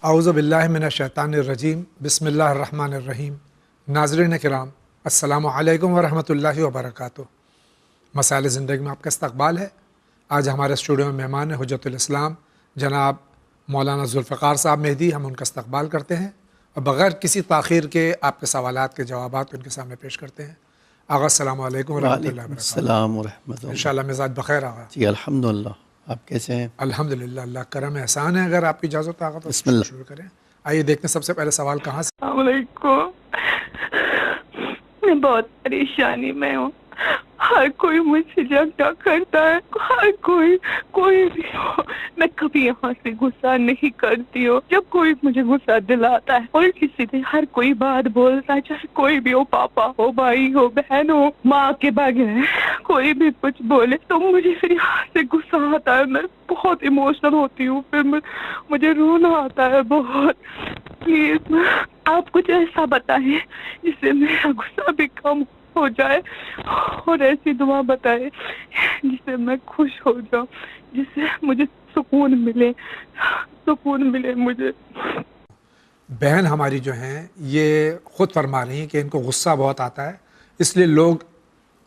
اعوذ باللہ من الشیطان الرجیم بسم اللہ الرحمن الرحیم۔ ناظرین کرام، السلام علیکم ورحمۃ اللہ وبرکاتہ۔ مسائل زندگی میں آپ کا استقبال ہے۔ آج ہمارے اسٹوڈیو میں مہمان ہیں حجت الاسلام جناب مولانا ذوالفقار صاحب مہدی۔ ہم ان کا استقبال کرتے ہیں اور بغیر کسی تاخیر کے آپ کے سوالات کے جوابات ان کے سامنے پیش کرتے ہیں۔ آغا السلام علیکم ورحمۃ اللہ وبرکاتہ۔ السلام ورحمۃ اللہ۔ انشاءاللہ مزاج بخیر آغا؟ جی الحمدللہ، آپ کیسے ہیں؟ الحمدللہ، اللہ کرم احسان ہے۔ اگر آپ کی اجازت آغا تو بسم اللہ۔ شروع کریں۔ آئیے دیکھتے ہیں سب سے پہلے سوال کہاں سے۔ السلام علیکم۔ میں بہت پریشانی میں ہوں، ہر کوئی مجھ سے جھگڑا کرتا ہے، ہر کوئی بھی ہو، میں کبھی یہاں سے غصہ نہیں کرتی ہوں۔ جب کوئی مجھے غصہ دلاتا ہے اور کسی سے ہر کوئی بات بولتا ہے، چاہے کوئی بھی ہو، پاپا ہو، بھائی ہو، بہن ہو، ماں کے بغیر کوئی بھی کچھ بولے تو مجھے پھر یہاں سے غصہ آتا ہے، میں بہت ایموشنل ہوتی ہوں، پھر مجھے رونا آتا ہے بہت۔ پلیز آپ کچھ ایسا بتائیں جس سے میرا غصہ بھی کم ہو جائے، اور ایسی دعا بتائے جس سے میں خوش ہو جاؤں، جس سے مجھے سکون ملے مجھے۔ بہن ہماری جو ہیں یہ خود فرما رہی ہیں کہ ان کو غصہ بہت آتا ہے، اس لیے لوگ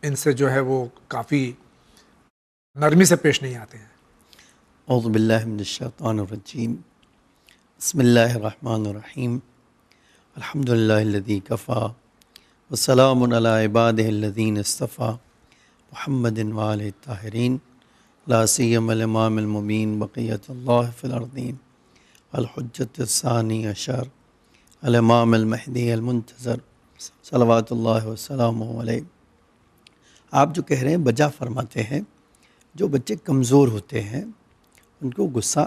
ان سے جو ہے وہ کافی نرمی سے پیش نہیں آتے ہیں۔ اعوذ باللہ من الشیطان الرجیم، بسم اللہ الرحمن الرحیم، الحمدللہ الذی کفا وسلام علی عبادہ الذین اصطفیٰ محمد وآلہ الطاہرین لا سیما الامام المبین بقیۃ اللہ فی الارضین الحجۃ الثانی عشر الامام المہدی المنتظر صلوات اللہ وسلامہ علیہ۔ آپ جو کہہ رہے ہیں بجا فرماتے ہیں، جو بچے کمزور ہوتے ہیں ان کو غصہ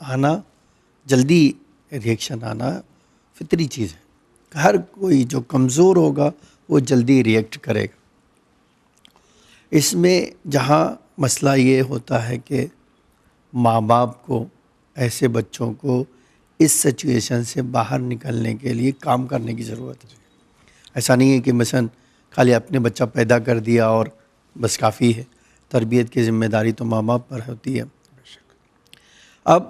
آنا، جلدی ریئیکشن آنا فطری چیز ہے۔ ہر کوئی جو کمزور ہوگا وہ جلدی ریئیکٹ کرے گا۔ اس میں جہاں مسئلہ یہ ہوتا ہے کہ ماں باپ کو ایسے بچوں کو اس سچویشن سے باہر نکلنے کے لیے کام کرنے کی ضرورت ہے۔ ایسا نہیں ہے کہ مثلا خالی اپنے بچہ پیدا کر دیا اور بس کافی ہے، تربیت کی ذمہ داری تو ماں باپ پر ہوتی ہے۔ اب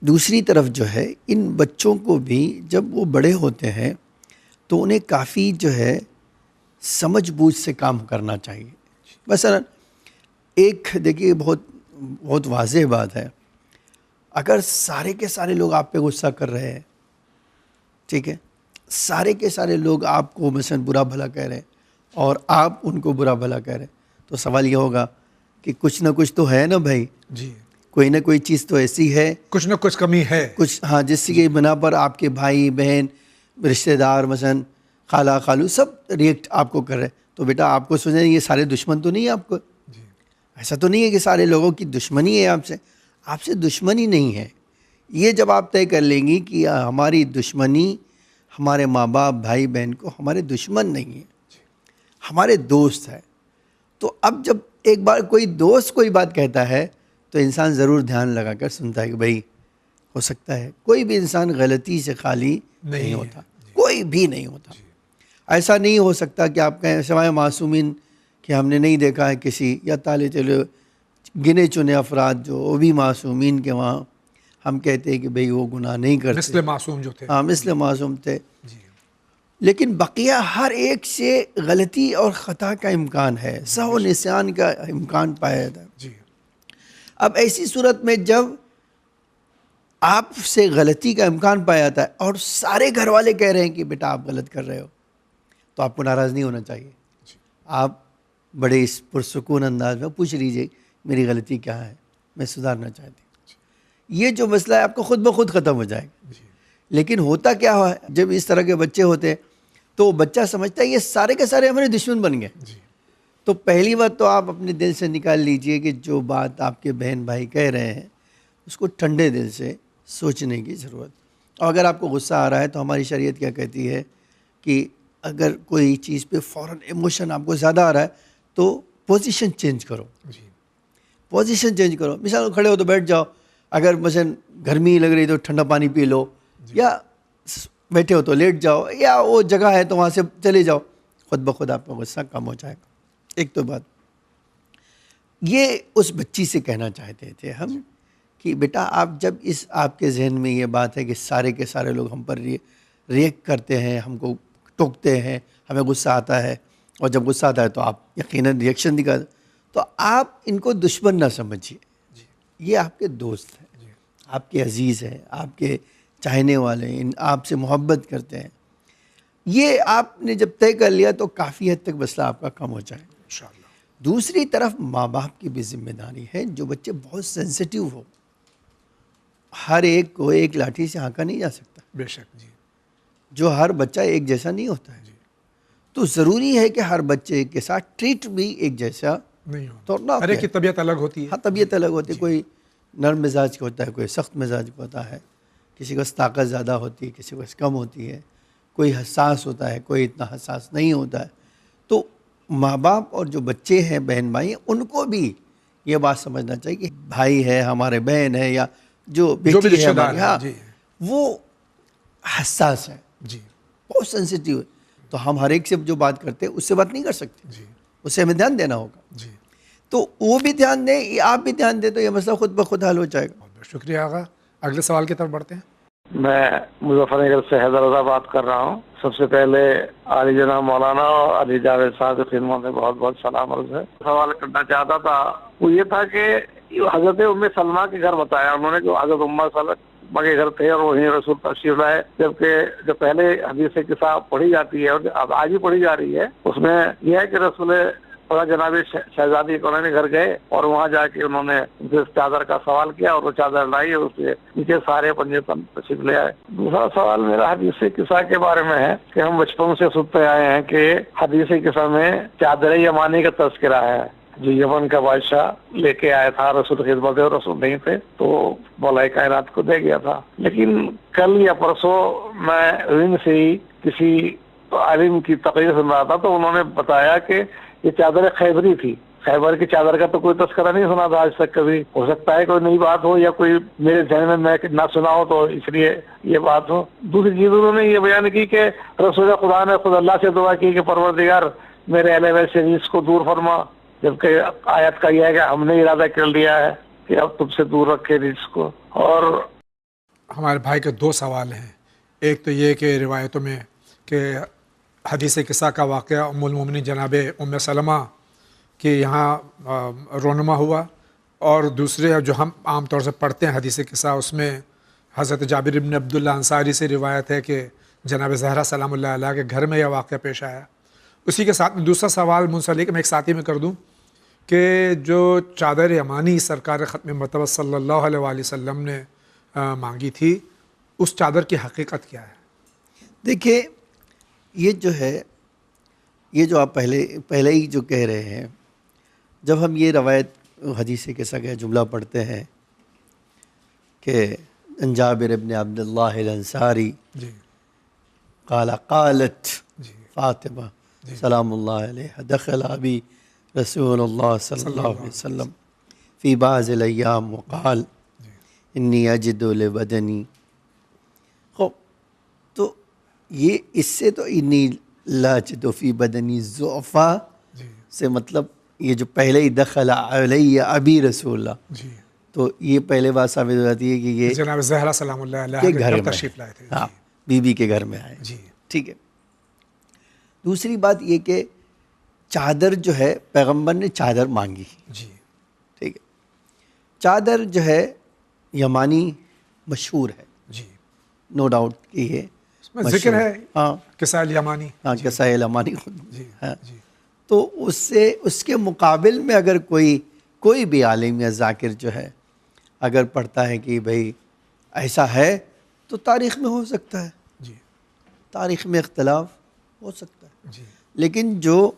دوسری طرف جو ہے ان بچوں کو بھی جب وہ بڑے ہوتے ہیں تو انہیں کافی جو ہے سمجھ بوجھ سے کام کرنا چاہیے۔ مثلا ایک دیکھیے بہت واضح بات ہے، اگر سارے کے سارے لوگ آپ پہ غصہ کر رہے ہیں، ٹھیک ہے، سارے کے سارے لوگ آپ کو مثلا برا بھلا کہہ رہے ہیں اور آپ ان کو برا بھلا کہہ رہے ہیں، تو سوال یہ ہوگا کہ کچھ نہ کچھ تو ہے نا بھائی، جی، کوئی نہ کوئی چیز تو ایسی ہے، کچھ نہ کچھ کمی ہے، کچھ ہاں، جس کی بنا پر آپ کے بھائی بہن رشتہ دار مثلا خالہ خالو سب ریئیکٹ آپ کو کر رہے ہیں۔ تو بیٹا آپ کو سوچیں یہ سارے دشمن تو نہیں ہے آپ کو، ایسا تو نہیں ہے کہ سارے لوگوں کی دشمنی ہے آپ سے دشمنی نہیں ہے۔ یہ جب آپ طے کر لیں گی کہ ہماری دشمنی ہمارے ماں باپ بھائی بہن کو ہمارے دشمن نہیں ہے، ہمارے دوست ہے، تو اب جب ایک بار کوئی دوست کوئی بات کہتا ہے تو انسان ضرور دھیان لگا کر سنتا ہے کہ بھائی ہو سکتا ہے، کوئی بھی انسان غلطی سے خالی نہیں ہوتا، کوئی بھی نہیں ہوتا۔ ایسا نہیں ہو سکتا کہ آپ کہیں سوائے معصومین کہ ہم نے نہیں دیکھا ہے کسی، یا تالے چلو گنے چنے افراد جو وہ بھی معصومین کے وہاں ہم کہتے ہیں کہ بھئی وہ گناہ نہیں کرتے، مثل معصوم جو تھے، ہاں مثل معصوم تھے، لیکن بقیہ ہر ایک سے غلطی اور خطا کا امکان ہے، سہو نسیان کا امکان پایا جاتا ہے۔ اب ایسی صورت میں جب آپ سے غلطی کا امکان پایا جاتا ہے اور سارے گھر والے کہہ رہے ہیں کہ بیٹا آپ غلط کر رہے ہو، تو آپ کو ناراض نہیں ہونا چاہیے۔ آپ بڑے اس پرسکون انداز میں پوچھ لیجئے میری غلطی کیا ہے، میں سدھارنا چاہتی ہوں۔ یہ جو مسئلہ ہے آپ کو خود بخود ختم ہو جائے گا۔ لیکن ہوتا کیا ہے جب اس طرح کے بچے ہوتے ہیں تو بچہ سمجھتا ہے یہ سارے کے سارے ہمارے دشمن بن گئے۔ تو پہلی بات تو آپ اپنے دل سے نکال لیجئے کہ جو بات آپ کے بہن بھائی کہہ رہے ہیں اس کو ٹھنڈے دل سے سوچنے کی ضرورت۔ اور اگر آپ کو غصہ آ رہا ہے تو ہماری شریعت کیا کہتی ہے کہ اگر کوئی چیز پہ فوراً ایموشن آپ کو زیادہ آ رہا ہے تو پوزیشن چینج کرو، پوزیشن چینج کرو۔ مثال کھڑے ہو تو بیٹھ جاؤ، اگر مثلا گرمی لگ رہی تو ٹھنڈا پانی پی لو، یا بیٹھے ہو تو لیٹ جاؤ، یا وہ جگہ ہے تو وہاں سے چلے جاؤ، خود بخود آپ کا غصہ کم ہو جائے گا۔ ایک تو بات یہ اس بچی سے کہنا چاہتے تھے ہم کہ بیٹا آپ جب آپ کے ذہن میں یہ بات ہے کہ سارے کے سارے لوگ ہم پر ریئیکٹ کرتے ہیں، ہم کو ٹوکتے ہیں، ہمیں غصہ آتا ہے، اور جب غصہ آتا ہے تو آپ یقیناً ریئیکشن دکھاتے، تو آپ ان کو دشمن نہ سمجھیے، یہ آپ کے دوست ہیں، آپ کے عزیز ہیں، آپ کے چاہنے والے ہیں، آپ سے محبت کرتے ہیں. یہ آپ نے جب طے کر لیا تو کافی حد تک مسئلہ آپ کا کم ہو جائے. انشاءاللہ. دوسری طرف ماں باپ کی بھی ذمہ داری ہے. جو بچے بہت سینسٹیو ہو، ہر ایک کو ایک لاٹھی سے ہانکا نہیں جا سکتا. بے شک جی. جو ہر بچہ ایک جیسا نہیں ہوتا ہے، تو ضروری ہے کہ ہر بچے کے ساتھ ٹریٹ بھی ایک جیسا نہیں تو نہ ہر ایک کی طبیعت الگ ہوتی ہے. ہاں طبیعت الگ ہوتی ہے. کوئی نرم مزاج کا ہوتا ہے، کوئی سخت مزاج کا ہوتا ہے، کسی کو طاقت زیادہ ہوتی ہے، کسی کو کم ہوتی ہے، کوئی حساس ہوتا ہے، کوئی اتنا حساس نہیں ہوتا ہے. تو ماں باپ اور جو بچے ہیں، بہن بھائی ہیں، ان کو بھی یہ بات سمجھنا چاہیے کہ بھائی ہے، ہمارے بہن ہے، یا جو بھی بیٹی ہے رشتہ دار ہماری، ہیں، ہاں جی وہ حساس ہے، جی بہت سینسیٹیو ہے. تو ہم ہر ایک سے جو بات کرتے ہیں اس سے بات نہیں کر سکتے، جی اس سے ہمیں دھیان دینا ہوگا. جی. تو وہ بھی دھیان دیں، آپ بھی دھیان دیں، تو یہ مسئلہ خود بخود حل ہو جائے گا. بہت بہت شکریہ آغا. اگلے سوال کی طرف بڑھتے ہیں. میں مظفر نگر سے حیدر رضا بات کر رہا ہوں. سب سے پہلے علی جناب مولانا اور علی جاوید صاحب کی خدمت میں بہت بہت سلام عرض ہے. سوال کرنا چاہتا تھا وہ یہ تھا کہ حضرت ام سلمہ کے گھر بتایا انہوں نے، جو حضرت ام سلمہ کے گھر تھے اور وہیں رسول تشریف لائے. جبکہ جو پہلے حدیث کتاب پڑھی جاتی ہے اور اب آج بھی پڑھی جا رہی ہے، اس میں یہ ہے کہ رسول خدا جناب شہزادی کے گھر گئے اور وہاں جا کے انہوں نے اس چادر کا سوال کیا اور وہ چادر لائی اور اس کے نیچے سارے پنجے تشریف لے آئے. دوسرا سوال میرا حدیث قصہ کے بارے میں ہے کہ ہم بچپن سے سنتے آئے ہیں کہ حدیث قصہ میں چادر یمانی کا تذکرہ ہے. جو یمن کا بادشاہ لے کے آیا تھا، رسول خدمت اور رسول نہیں تھے، تو مولا کائنات کو دے گیا تھا. لیکن کل یا پرسوں میں رنگ سے ہی کسی عالم کی تقریر سن رہا تھا، تو انہوں نے بتایا کہ یہ چادر خیبری تھی. خیبر کی چادر کا تو کوئی تذکرہ نہیں سنا تھا آج تک کبھی. ہو سکتا ہے کوئی نئی بات ہو یا کوئی میرے ذہن میں نہ سنا ہو، تو اس لیے یہ بات ہو. دوسری چیز انہوں نے یہ بیان کی کہ رسول خدا نے خود اللہ سے دعا کی کہ پروردگار میرے اہل بیت سے رزق کو دور فرما، جبکہ آیت کا یہ ہے کہ ہم نے ارادہ کر لیا ہے کہ اب تم سے دور رکھے رزق کو. اور ہمارے بھائی کے دو سوال ہیں. ایک تو یہ کہ روایتوں میں کہ حدیث قصہ کا واقعہ ام المومنین جناب ام سلمہ کہ یہاں رونما ہوا، اور دوسرے جو ہم عام طور سے پڑھتے ہیں حدیث قصہ، اس میں حضرت جابر بن عبداللہ انصاری سے روایت ہے کہ جناب زہرا سلام اللہ علیہ کے گھر میں یہ واقعہ پیش آیا. اسی کے ساتھ میں دوسرا سوال منسلک میں ایک ساتھی میں کر دوں کہ جو چادر یمانی سرکار ختم مرتبہ صلی اللہ علیہ وآلہ وسلم نے مانگی تھی، اس چادر کی حقیقت کیا ہے؟ دیکھیے یہ جو ہے، یہ جو آپ پہلے ہی جو کہہ رہے ہیں، جب ہم یہ روایت حدیث قصہ کا جملہ پڑھتے ہیں کہ جابر ابن عبداللہ الانصاری جی قال قالت جی فاطمہ سلام اللہ علیہ دخل ابی رسول اللہ صلی اللہ علیہ وسلم فی بعض الايام وقال انی اجد لبدنی. تو یہ اس سے تو انی لا اجد فی بدنی ضعفا جی سے مطلب یہ جو پہلے ہی دخل علیہ ابی رسول اللہ، جی تو یہ پہلے بات ثابت ہو جاتی ہے کہ یہ جناب زہرا سلام اللہ علیہ کے کے گھر گھر میں تشریف لائے تھے. ہاں بی بی کے گھر میں آئے. جی ٹھیک ہے. دوسری بات یہ کہ چادر جو ہے پیغمبر نے چادر مانگی. جی ٹھیک ہے. چادر جو ہے یمانی مشہور ہے، جی. نو ڈاؤٹ کہ یہ اس میں ذکر ہے ہاں قصہ الیمانی. ہاں قصہ یمانی خود جی ہاں. جی تو اس کے مقابل میں اگر کوئی بھی عالم یا ذاکر جو ہے اگر پڑھتا ہے کہ بھائی ایسا ہے، تو تاریخ میں ہو سکتا ہے، جی تاریخ میں اختلاف ہو سکتا ہے، جی لیکن جو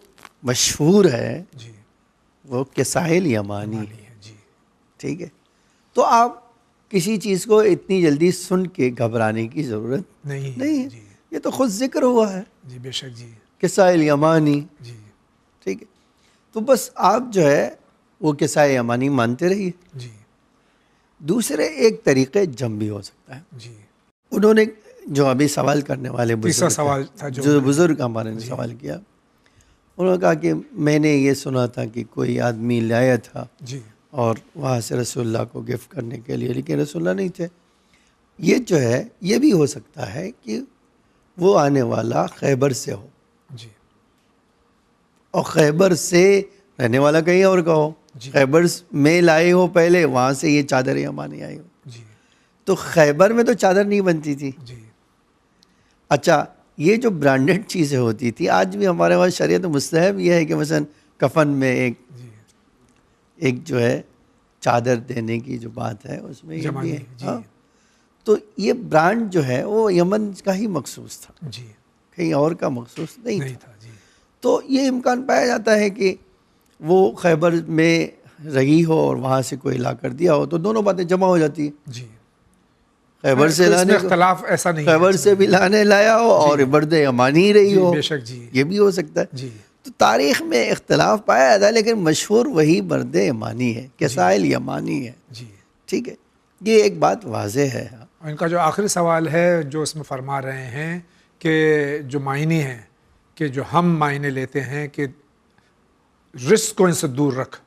مشہور ہے جی وہ قصائل یمانی ہے. ہے. جی ٹھیک ہے. تو آپ کسی چیز کو اتنی جلدی سن کے گھبرانے کی ضرورت نہیں نہیں ہے. جی یہ تو خود ذکر ہوا ہے جی بے شک. جی قصائل یمانی. جی ٹھیک ہے. تو بس آپ جو ہے وہ قصہ یمانی مانتے رہیے. جی دوسرے ایک طریقے جم بھی ہو سکتا ہے. جی. انہوں نے جو ابھی سوال کرنے والے تیسرا بزرگ سوال تھا جو بزرگ ہمارے نے سوال کیا، انہوں نے کہا کہ میں نے یہ سنا تھا کہ کوئی آدمی لایا تھا جی اور وہاں سے رسول اللہ کو گفٹ کرنے کے لیے، لیکن رسول اللہ نہیں تھے۔ یہ جو ہے یہ بھی ہو سکتا ہے کہ وہ آنے والا خیبر سے ہو، جی اور خیبر سے رہنے والا کہیں اور کا ہو، جی خیبر میں لائے ہو پہلے، وہاں سے یہ چادر یمانی آئی ہو۔ جی تو خیبر میں تو چادر نہیں بنتی تھی۔ جی اچھا، یہ جو برانڈڈ چیزیں ہوتی تھی، آج بھی ہمارے وہاں شریعت مستحب یہ ہے کہ مثلا کفن میں جی ایک جو ہے چادر دینے کی جو بات ہے اس میں یہ بھی جمانی، ہے۔ جی ہاں، تو یہ برانڈ جو ہے وہ یمن کا ہی مخصوص تھا، جی کہیں اور کا مخصوص نہیں نہیں تھا۔ تھا، جی تو یہ امکان پایا جاتا ہے کہ وہ خیبر میں رہی ہو اور وہاں سے کوئی لا کر دیا ہو، تو دونوں باتیں جمع ہو جاتی ہیں۔ جی خیبر سے اس میں لانے کو، اختلاف ایسا نہیں ہے، خیبر سے بھی لانے لایا ہو اور برد یمانی رہی جی ہو، بے شک، جی یہ بھی ہو سکتا ہے۔ جی تو تاریخ میں اختلاف پایا جاتا ہے، لیکن مشہور وہی برد یمانی ہے، کسائل یمانی ہے۔ جی ٹھیک ہے، یہ ایک بات واضح ہے۔ اور ان کا جو آخری سوال ہے جو اس میں فرما رہے ہیں کہ جو معنی ہیں کہ جو ہم معنی لیتے ہیں کہ رزق کو ان سے دور رکھ،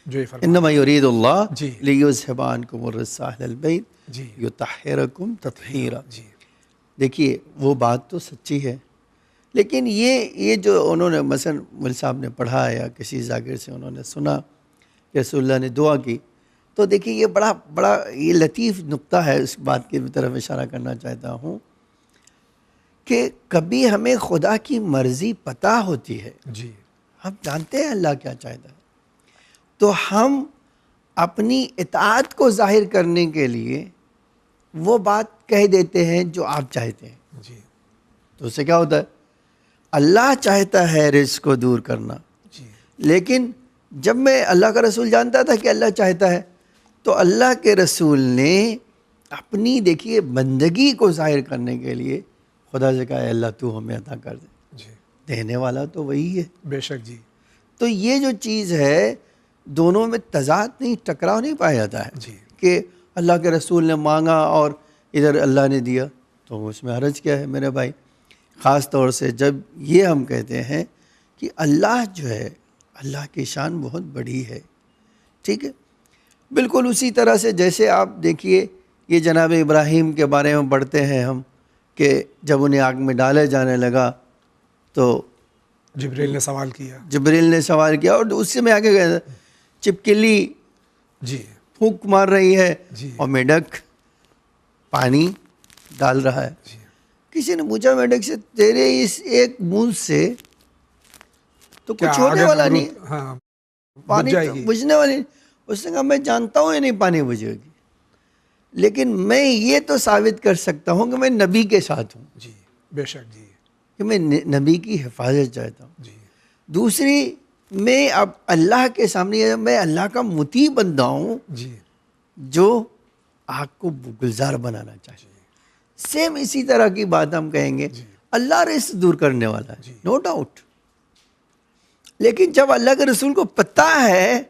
جو یہ فرما انما یرید اللہ جی لیذھب عنکم الرجس اہل البیت جی یطہرکم تطہیرا۔ جی دیکھیے وہ بات تو سچی ہے، لیکن یہ جو انہوں نے مثلا مول صاحب نے پڑھا یا کسی ذاکر سے انہوں نے سنا کہ رسول اللہ نے دعا کی، تو دیکھیے یہ بڑا یہ لطیف نقطہ ہے، اس بات کی طرف اشارہ کرنا چاہتا ہوں کہ کبھی ہمیں خدا کی مرضی پتہ ہوتی ہے، جی ہم جانتے ہیں اللہ کیا چاہتا ہے، تو ہم اپنی اطاعت کو ظاہر کرنے کے لیے وہ بات کہہ دیتے ہیں جو آپ چاہتے ہیں۔ جی تو اس سے کیا ہوتا ہے؟ اللہ چاہتا ہے رزق کو دور کرنا، جی لیکن جب میں اللہ کا رسول جانتا تھا کہ اللہ چاہتا ہے، تو اللہ کے رسول نے اپنی دیکھیے بندگی کو ظاہر کرنے کے لیے خدا سے کہا، اے اللہ تو ہمیں عطا کر دے، جی دینے والا تو وہی ہے۔ بے شک، جی تو یہ جو چیز ہے دونوں میں تضاد نہیں، ٹکراؤ نہیں پایا جاتا ہے جی کہ اللہ کے رسول نے مانگا اور ادھر اللہ نے دیا، تو اس میں حرج کیا ہے میرے بھائی؟ خاص طور سے جب یہ ہم کہتے ہیں کہ اللہ جو ہے، اللہ کی شان بہت بڑی ہے، ٹھیک ہے؟ بالکل اسی طرح سے جیسے آپ دیکھیے یہ جناب ابراہیم کے بارے میں پڑھتے ہیں ہم کہ جب انہیں آگ میں ڈالے جانے لگا تو جبریل نے سوال کیا، جبریل نے سوال کیا، اور اس سے میں آگے گیا، چپکلی جی پھونک مار رہی ہے جی اور میڈک پانی ڈال رہا ہے۔ جی کسی نے پوچھا میڈک سے، تیرے اس ایک بوند سے تو کیا کچھ ہونے آگے والا نمرود، نہیں، ہاں پانی بجھ جائے تو گی، بجھنے والی نہیں۔ اس نے کہا میں جانتا ہوں یہ نہیں پانی بجھے گی، لیکن میں یہ تو ثابت کر سکتا ہوں کہ میں نبی کے ساتھ ہوں، جی بے شک، جی کہ میں نبی کی حفاظت چاہتا ہوں۔ جی دوسری، میں اب اللہ کے سامنے میں اللہ کا مطیع بندہ ہوں جی جو آگ کو گلزار بنانا چاہیے۔ سیم اسی طرح کی بات ہم کہیں گے، جی اللہ رزق دور کرنے والا ہے، جی نو ڈاؤٹ، لیکن جب اللہ کے رسول کو پتہ ہے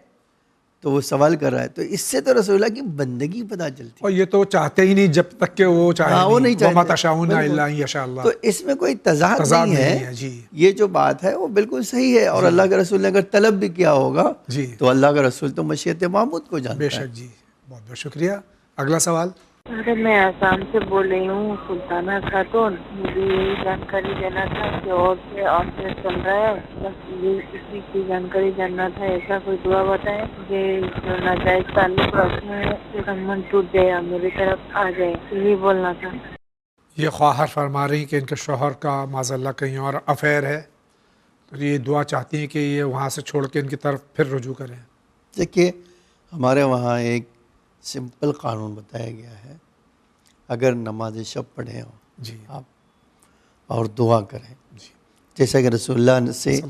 تو وہ سوال کر رہا ہے، تو اس سے تو رسول اللہ کی بندگی پتہ چلتی ہے۔ اور یہ تو چاہتے ہی نہیں جب تک کہ وہ چاہے ہاں، وہ نہیں چاہتے، وَمَا تَشَاءُونَ بالکل۔ إِلَّا أَن يَشَاءَ اللَّهُ، تو اس میں کوئی تضاد تضاد نہیں ہے، جی یہ جو بات ہے وہ بالکل صحیح ہے، اور اللہ کے رسول نے اگر طلب بھی کیا ہوگا جی تو اللہ کا رسول تو مشیت معبود کو بے جانتا ہے۔ شک، جی بہت بہت شکریہ۔ اگلا سوال، ارے میں آسام سے بول رہی ہوں، سلطانہ خاتون، مجھے یہی جانکاری دینا تھا کہ اور سے آفس چل رہا ہے، بس یہ اسی کی جانکاری جاننا تھا، ایسا کوئی دعا بتائیں کہ جو ناجائز تعلق ہے اس میں سمن ٹوٹ جائے، میری طرف آ جائے، یہی بولنا تھا۔ یہ خواہر فرما رہی کہ ان کے شوہر کا معاذ اللہ کہیں اور افیئر ہے، تو یہ دعا چاہتی ہیں کہ یہ وہاں سے چھوڑ کے ان کی طرف پھر رجوع کریں۔ دیکھیے ہمارے وہاں ایک سمپل قانون بتایا گیا ہے، اگر نماز شب پڑھیں ہو جی آپ اور دعا کریں، جی جیسا کہ رسول اللہ سے صلی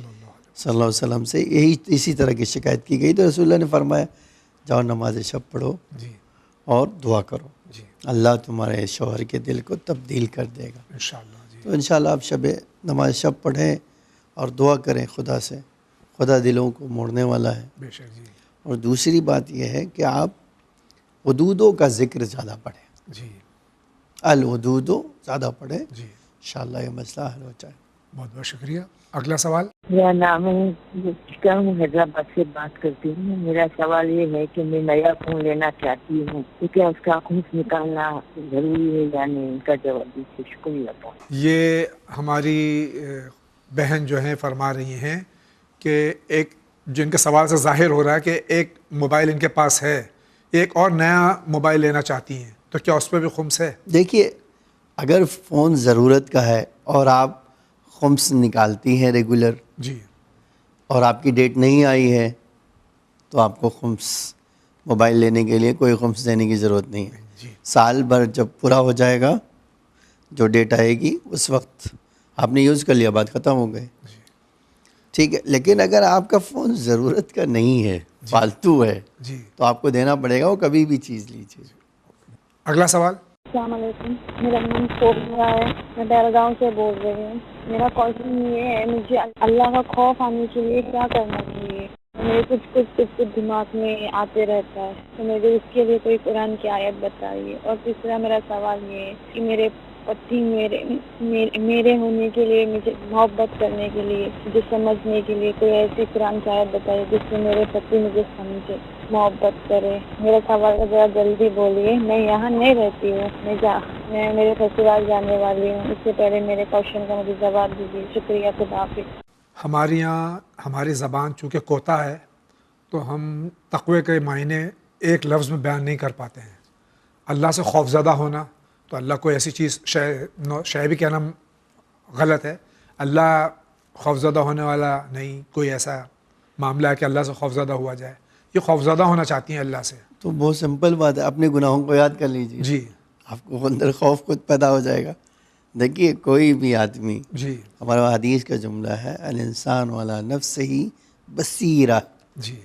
اللہ علیہ وسلم سے اسی طرح کی شکایت کی گئی، تو رسول اللہ نے فرمایا جاؤ نماز شب پڑھو جی اور دعا کرو، جی اللہ تمہارے شوہر کے دل کو تبدیل کر دے گا۔ انشاءاللہ، جی تو انشاءاللہ آپ نماز شب پڑھیں اور دعا کریں خدا سے، خدا دلوں کو موڑنے والا ہے۔ بے شک، جی اور دوسری بات یہ ہے کہ آپ حدودوں کا ذکر زیادہ پڑھیں، جی الحدود زیادہ پڑھیں، جی انشاءاللہ یہ مسئلہ حل ہو جائے۔ بہت بہت شکریہ. اگلا سوال. میرا نام ہے میں حیدرآباد سے بات کرتی ہوں. میرا سوال یہ ہے کہ میں نیا فون لینا چاہتی ہوں تو کیا اس کا خود نکالنا ضروری ہے یا نہیں؟ ان کا جواب دیجیے. شکریہ. یہ ہماری بہن جو ہیں فرما رہی ہیں کہ ایک جن کے سوال سے ظاہر ہو رہا ہے کہ ایک موبائل ان کے پاس ہے, ایک اور نیا موبائل لینا چاہتی ہیں, تو کیا اس پہ بھی خمس ہے؟ دیکھیے اگر فون ضرورت کا ہے اور آپ خمس نکالتی ہیں ریگولر جی. اور آپ کی ڈیٹ نہیں آئی ہے تو آپ کو خمس موبائل لینے کے لیے کوئی خمس دینے کی ضرورت نہیں ہے. جی. سال بھر جب پورا ہو جائے گا جو ڈیٹ آئے گی اس وقت آپ نے یوز کر لیا, بات ختم ہو گئی. ٹھیک ہے, لیکن اگر آپ کا فون ضرورت کا نہیں ہے, فالتو ہے, جی. تو آپ کو دینا پڑے گا, وہ کبھی بھی چیز لیجیے. اگلا سوال. السلام علیکم. میرا نام صوفیہ ہے, میں بیلگاؤں سے بول رہی ہوں. میرا کوشچن یہ ہے, مجھے اللہ کا خوف آنے کے لیے کیا کرنا چاہیے؟ میرے کچھ دماغ میں آتے رہتا ہے, تو مجھے اس کے لیے کوئی قرآن کی آیت بتائیے. اور تیسرا میرا سوال یہ ہے کہ میرے پتی میرے ہونے کے لیے, مجھے محبت کرنے کے لیے, مجھے سمجھنے کے لیے کوئی ایسی قرآن کی آیت بتائیے جس سے میرے پتی مجھے سمجھے, محبت کرے. میرا سوال ذرا جلدی بولیے, میں یہاں نہیں رہتی ہوں, میں میرے سسرال جانے والی ہوں. اس سے پہلے میرے کوشچن کا مجھے جواب دیجیے. شکریہ. خدا حافظ. ہمارے یہاں ہماری زبان چونکہ کوتا ہے تو ہم تقوی کے معنی ایک لفظ میں بیان نہیں کر پاتے ہیں. اللہ سے خوف زدہ ہونا, تو اللہ کو ایسی چیز شے بھی کہنا غلط ہے. اللہ خوف زدہ ہونے والا نہیں, کوئی ایسا معاملہ ہے کہ اللہ سے خوف زدہ ہوا جائے. یہ خوف زدہ ہونا چاہتی ہیں اللہ سے. تو بہت سمپل بات ہے, اپنے گناہوں کو یاد کر لیجیے. جی. آپ کو اندر خوف خود پیدا ہو جائے گا. دیکھیے کوئی بھی آدمی, جی. ہمارا حدیث کا جملہ ہے الانسان والا نفس ہی بصیرہ. جی.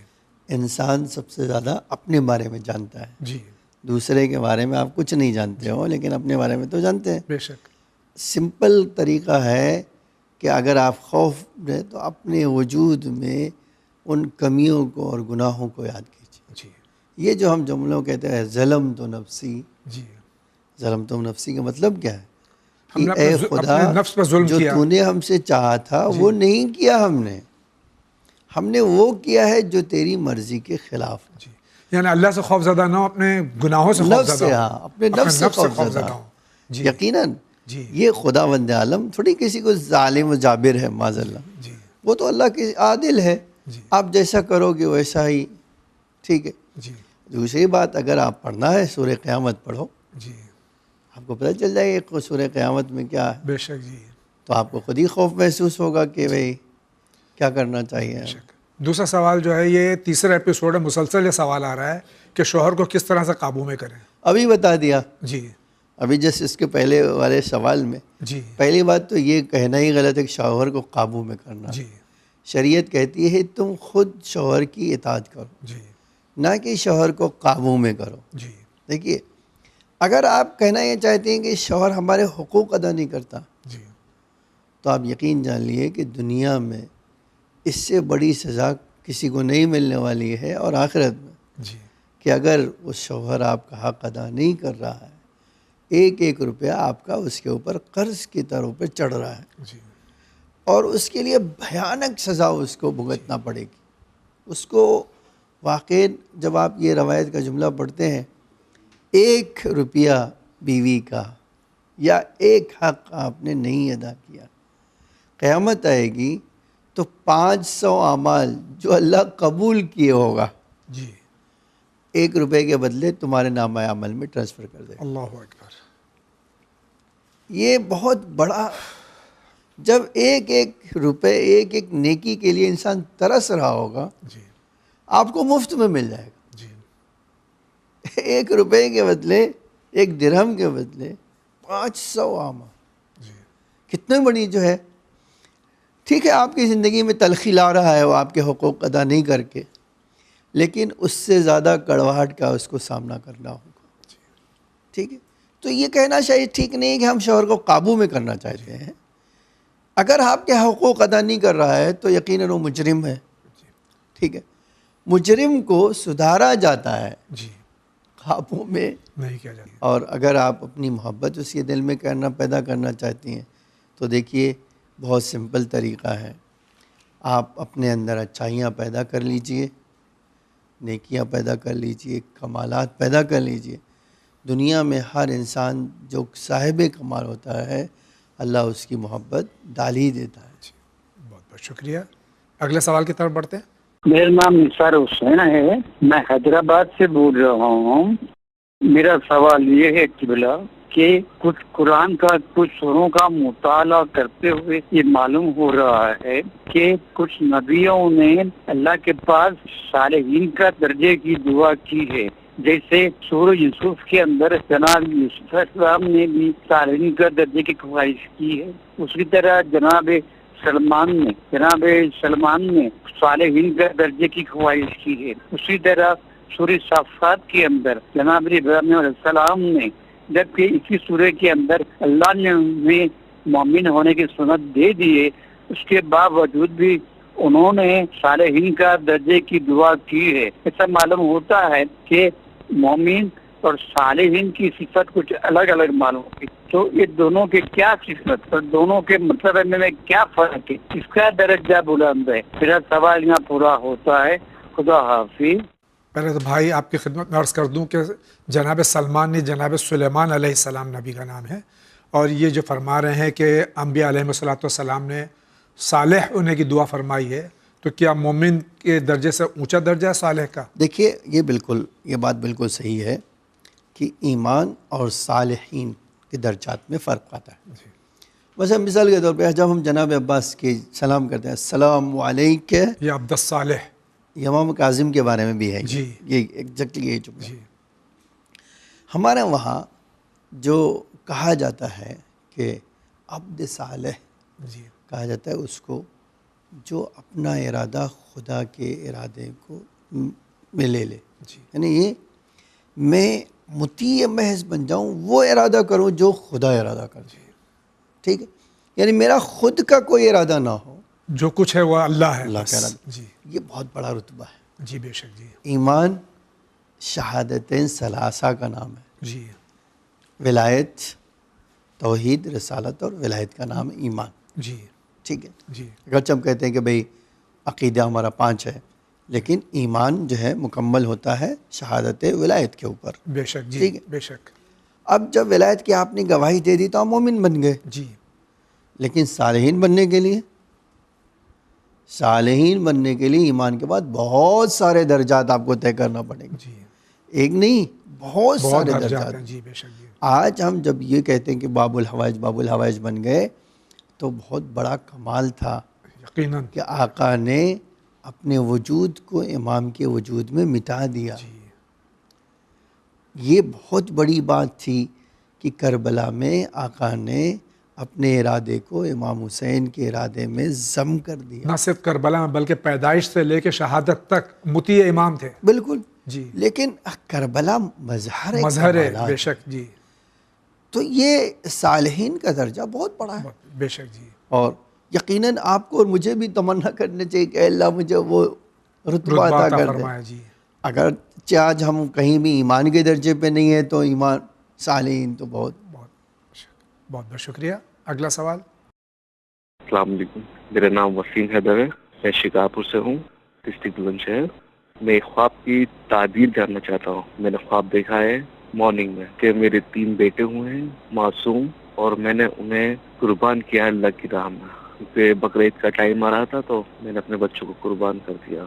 انسان سب سے زیادہ اپنے بارے میں جانتا ہے. جی. دوسرے کے بارے میں آپ کچھ نہیں جانتے ہو, لیکن اپنے بارے میں تو جانتے ہیں. بے شک. سمپل طریقہ ہے کہ اگر آپ خوف رہے تو اپنے وجود میں ان کمیوں کو اور گناہوں کو یاد کیجیے. جی. یہ جو ہم جملوں کہتے ہیں ظلم تو نفسی, جی. ظلم تو نفسی کا مطلب کیا ہے؟ ہم نے کہ اے خدا اپنے نفس پر ظلم جو کیا. تو نے ہم سے چاہا تھا وہ نہیں کیا, ہم نے وہ کیا ہے جو تیری مرضی کے خلاف. جی. یعنی اللہ سے خوف زدہ نہ ہو, اپنے گناہوں سے خوف نفس زدہ سے, ہو, ہاں اپنے نفس سے خوف زدہ ہو. جی. یقیناً جی. یہ خداوند عالم تھوڑی کسی کو ظالم و جابر ہے معاذ اللہ. جی. وہ تو اللہ کی عادل ہے, جی. آپ جیسا کرو گے ویسا ہی. ٹھیک ہے. جی. دوسری بات, اگر آپ پڑھنا ہے سورہ قیامت پڑھو, جی. آپ کو پتہ چل جائے گا سورہ قیامت میں کیا ہے. بے شک. جی. تو آپ کو خود ہی خوف محسوس ہوگا کہ بھئی کیا کرنا چاہیے. بے شک. دوسرا سوال جو ہے, یہ تیسرا ایپیسوڈ ہے, مسلسل یہ سوال آ رہا ہے کہ شوہر کو کس طرح سے قابو میں کریں. ابھی بتا دیا. جی. ابھی جس اس کے پہلے والے سوال میں جی. پہلی بات تو یہ کہنا ہی غلط ہے کہ شوہر کو قابو میں کرنا. جی. شریعت کہتی ہے تم خود شوہر کی اطاعت کرو, جی. نہ کہ شوہر کو قابو میں کرو. جی. دیکھیے اگر آپ کہنا یہ چاہتے ہیں کہ شوہر ہمارے حقوق ادا نہیں کرتا, جی. تو آپ یقین جان لیے کہ دنیا میں اس سے بڑی سزا کسی کو نہیں ملنے والی ہے, اور آخرت میں جی. کہ اگر وہ شوہر آپ کا حق ادا نہیں کر رہا ہے, ایک ایک روپیہ آپ کا اس کے اوپر قرض کی طرح پہ چڑھ رہا ہے, جی. اور اس کے لیے بھیانک سزا اس کو بھگتنا پڑے گی. اس کو واقع جب آپ یہ روایت کا جملہ پڑھتے ہیں, ایک روپیہ بیوی کا یا ایک حق آپ نے نہیں ادا کیا, قیامت آئے گی تو 500 اعمال جو اللہ قبول کیے ہوگا, جی. 1 روپے کے بدلے تمہارے نامہ عمل میں ٹرانسفر کر دے گا. اللہ اکبر. یہ بہت بڑا, جب ایک ایک روپے ایک ایک نیکی کے لیے انسان ترس رہا ہوگا, جی. آپ کو مفت میں مل جائے گا. جی. 1 روپے کے بدلے, 1 درہم کے بدلے 500 اعمال. جی. کتنے بڑی جو ہے. ٹھیک ہے آپ کی زندگی میں تلخی لا رہا ہے وہ آپ کے حقوق ادا نہیں کر کے, لیکن اس سے زیادہ کڑواہٹ کا اس کو سامنا کرنا ہوگا. ٹھیک ہے. تو یہ کہنا شاید ٹھیک نہیں کہ ہم شوہر کو قابو میں کرنا چاہتے ہیں. اگر آپ کے حقوق ادا نہیں کر رہا ہے تو یقیناً وہ مجرم ہے. ٹھیک ہے. مجرم کو سدھارا جاتا ہے, جی. قابو میں نہیں کیا جاتا. اور اگر آپ اپنی محبت اس کے دل میں پیدا کرنا چاہتی ہیں تو دیکھیے بہت سمپل طریقہ ہے. آپ اپنے اندر اچھائیاں پیدا کر لیجئے، نیکیاں پیدا کر لیجئے، کمالات پیدا کر لیجئے. دنیا میں ہر انسان جو صاحب کمال ہوتا ہے اللہ اس کی محبت ڈال ہی دیتا ہے. بہت بہت شکریہ. اگلے سوال کی طرف بڑھتے ہیں. میرا نام نثار حسین ہے، میں حیدرآباد سے بول رہا ہوں. میرا سوال یہ ہے قبلہ کہ کچھ قرآن کا کچھ سوروں کا مطالعہ کرتے ہوئے یہ معلوم ہو رہا ہے کہ کچھ نبیوں نے اللہ کے پاس صالحین کا درجے کی دعا کی ہے. جیسے سورہ یوسف کے اندر جناب یوسف علیہ السلام نے بھی صالحین کا درجے کی خواہش کی ہے. اسی طرح جناب سلمان نے صالحین کا درجے کی خواہش کی ہے. اسی طرح سورہ صافات کے اندر جناب ابراہیم علیہ السلام نے، جبکہ اسی سورہ کے اندر اللہ نے انہیں مومن ہونے کی سنت دے دیے، اس کے باوجود بھی انہوں نے صالحین کا درجے کی دعا کی ہے. ایسا معلوم ہوتا ہے کہ مومن اور صالحین کی صفت کچھ الگ الگ معلوم ہوتی. تو یہ دونوں کے کیا صفت اور دونوں کے مطلب میں کیا فرق ہے، اس کا درجہ بلند ہے؟ میرا سوال یہاں پورا ہوتا ہے. خدا حافظ. پہلے تو بھائی آپ کی خدمت میں عرض کر دوں کہ جناب سلمان نے جناب سلیمان علیہ السلام نبی کا نام ہے، اور یہ جو فرما رہے ہیں کہ انبیاء علیہ السلام نے صالح ہونے کی دعا فرمائی ہے، تو کیا مومن کے درجے سے اونچا درجہ ہے صالح کا؟ دیکھیے یہ بات بالکل صحیح ہے کہ ایمان اور صالحین کے درجات میں فرق آتا ہے. مثلا مثال کے طور پہ جب ہم جناب عباس کے سلام کرتے ہیں السلام علیکہ، یہ عبد الصالح، امام کاظم کے بارے میں بھی ہے جی، یہ ایگزیکٹلی یہی جملہ. جی ہمارے وہاں جو کہا جاتا ہے کہ عبد صالح جی کہا جاتا ہے اس کو جو اپنا ارادہ خدا کے ارادے کو میں لے لے. جی یعنی یہ میں مطیع محض بن جاؤں، وہ ارادہ کروں جو خدا ارادہ کر. ٹھیک ہے، یعنی میرا خود کا کوئی ارادہ نہ ہو، جو کچھ ہے وہ اللہ ہے. اللہ کا ارادہ. جی یہ بہت بڑا رتبہ ہے. جی بے شک. جی ایمان شہادتین ثلاثہ کا نام ہے. جی ولایت، توحید، رسالت اور ولایت کا نام ہے ایمان. جی ٹھیک ہے. جی اگرچہ ہم کہتے ہیں کہ بھئی عقیدہ ہمارا 5 ہے، لیکن ایمان جو ہے مکمل ہوتا ہے شہادت ولایت کے اوپر. بے شک. جی ٹھیک ہے. بے شک. اب جب ولایت کی آپ نے گواہی دے دی تو آپ مومن بن گئے. جی لیکن صالحین بننے کے لیے ایمان کے بعد بہت سارے درجات آپ کو طے کرنا پڑے گا. جی ایک نہیں، بہت سارے درجات درجات. ہیں. جی بے شک. جی آج ہم جب یہ کہتے ہیں کہ باب الحوائج بن گئے تو بہت بڑا کمال تھا یقیناً. کہ آقا نے اپنے وجود کو امام کے وجود میں مٹا دیا. جی یہ بہت بڑی بات تھی کہ کربلا میں آقا نے اپنے ارادے کو امام حسین کے ارادے میں ضم کر دیا. نہ صرف کربلا میں بلکہ پیدائش سے لے کے شہادت تک مطیع امام تھے. بالکل. جی لیکن کربلا مظہر ہے. کمالات. بے شک. جی تو یہ صالحین کا درجہ بہت بڑا ہے. بے شک. جی اور یقیناً آپ کو اور مجھے بھی تمنا کرنا چاہیے کہ اللہ مجھے وہ رتبہ عطا کر دے. فرمائے. جی اگر آج ہم کہیں بھی ایمان کے درجے پہ نہیں ہیں تو ایمان صالحین تو بہت بہت شکریہ. اگلا سوال. السلام علیکم، میرا نام وسیم حیدر ہے، میں شکارپور سے ہوں، ڈسٹرکٹ بلند شہر. میں خواب کی تعبیر جاننا چاہتا ہوں. میں نے خواب دیکھا ہے مارننگ میں کہ میرے 3 بیٹے ہوئے ہیں معصوم، اور میں نے انہیں قربان کیا اللہ کی راہ میں، کیونکہ بقرعید کا ٹائم آ رہا تھا تو میں نے اپنے بچوں کو قربان کر دیا.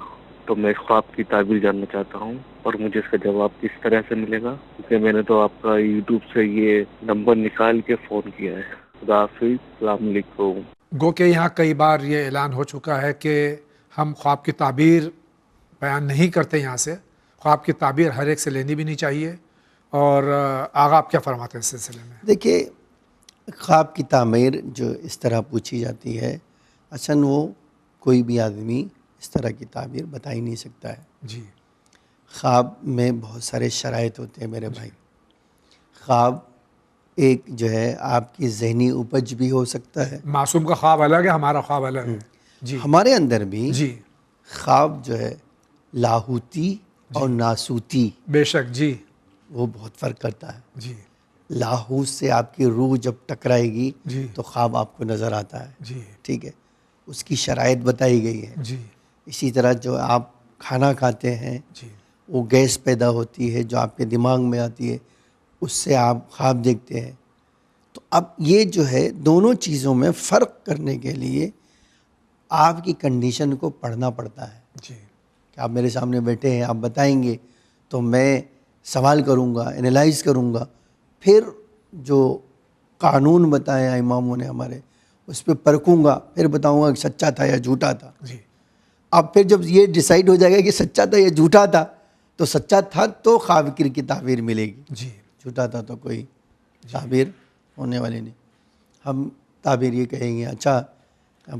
تو میں خواب کی تعبیر جاننا چاہتا ہوں اور مجھے اس کا جواب کس طرح سے ملے گا، کیونکہ میں نے تو آپ کا یوٹیوب سے یہ نمبر نکال کے فون کیا ہے. خدا حافظ. السلام علیکم. گو کہ یہاں کئی بار یہ اعلان ہو چکا ہے کہ ہم خواب کی تعبیر بیان نہیں کرتے. یہاں سے خواب کی تعبیر ہر ایک سے لینی بھی نہیں چاہیے. اور آغا آپ کیا فرماتے ہیں اس سلسلے میں؟ دیکھیے، خواب کی تعبیر جو اس طرح پوچھی جاتی ہے، اصلاً وہ کوئی بھی آدمی اس طرح کی تعبیر بتا ہی نہیں سکتا ہے. جی خواب میں بہت سارے شرائط ہوتے ہیں میرے بھائی. خواب ایک جو ہے آپ کی ذہنی اپج بھی ہو سکتا ہے. معصوم کا خواب الگ ہے، ہمارا خواب الگ ہے. جی ہمارے اندر بھی جی خواب جو ہے لاہوتی اور ناسوتی، بے شک. جی وہ بہت فرق کرتا ہے. جی لاہوت سے آپ کی روح جب ٹکرائے گی جی تو خواب آپ کو نظر آتا ہے، جی ٹھیک ہے، اس کی شرائط بتائی گئی ہے۔ جی اسی طرح جو آپ کھانا کھاتے ہیں جی وہ گیس پیدا ہوتی ہے جو آپ کے دماغ میں آتی ہے، اس سے آپ خواب دیکھتے ہیں۔ تو اب یہ جو ہے دونوں چیزوں میں فرق کرنے کے لیے آپ کی کنڈیشن کو پڑھنا پڑتا ہے جی کہ آپ میرے سامنے بیٹھے ہیں، آپ بتائیں گے تو میں سوال کروں گا، انالائز کروں گا، پھر جو قانون بتایا اماموں نے ہمارے اس پہ پرکھوں گا، پھر بتاؤں گا کہ سچا تھا یا جھوٹا تھا۔ جی اب پھر جب یہ ڈیسائیڈ ہو جائے گا کہ سچا تھا یا جھوٹا تھا، تو سچا تھا تو خواب کی تعبیر ملے گی، جی جھوٹا تھا تو کوئی تعبیر ہونے والی نہیں۔ ہم تعبیر یہ کہیں گے، اچھا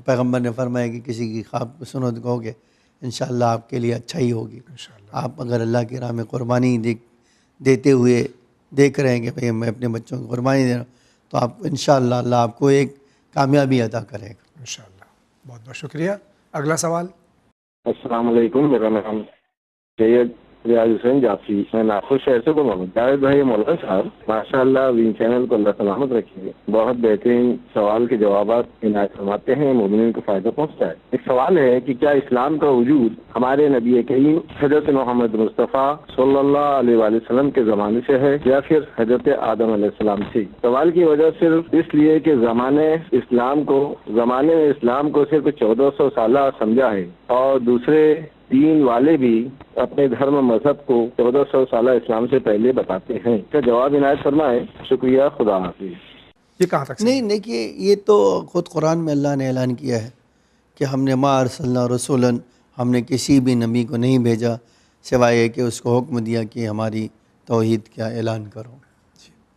پیغمبر نے فرمایا کہ کسی کی خواب کو سنو تو کہو گے انشاءاللہ آپ کے لیے اچھا ہی ہوگی۔ انشاءاللہ آپ اگر اللہ کی راہ میں قربانی دیتے ہوئے دیکھ رہے ہیں کہ بھئی میں اپنے بچوں کو قربانی دے رہا ہوں، تو آپ کو انشاءاللہ اللہ آپ کو ایک کامیابی عطا کرے گا۔ انشاءاللہ۔ بہت بہت شکریہ۔ اگلا سوال۔ السلام علیکم، میرا نام سید ریاض حسین جعفری، میں ناخوش شہر سے بول رہا ہوں۔ جاوید بھائی مولانا صاحب ماشاء اللہ وین چینل کو اللہ سلامت رکھیے، بہت بہترین سوال کے جوابات عنایت فرماتے ہیں، مومنین کو فائدہ پہنچتا ہے۔ ایک سوال ہے کہ کیا اسلام کا وجود ہمارے نبی کریم حضرت محمد مصطفیٰ صلی اللہ علیہ وآلہ وسلم کے زمانے سے ہے یا پھر حضرت آدم علیہ السلام سے؟ سوال کی وجہ صرف اس لیے کہ زمانے میں اسلام کو صرف 1400 سالہ سمجھا ہے اور دوسرے دین والے بھی اپنے دھرم مذہب کو 1400 سالہ اسلام سے پہلے بتاتے ہیں۔ اس کا جواب عنایت فرمائے، شکریہ، خدا حافظ۔ یہ کہاں تک نہیں دیکھیے، یہ تو خود قرآن میں اللہ نے اعلان کیا ہے کہ ہم نے ما ارسلنا رسولا، ہم نے کسی بھی نبی کو نہیں بھیجا سوائے یہ کہ اس کو حکم دیا کہ ہماری توحید کا اعلان کرو،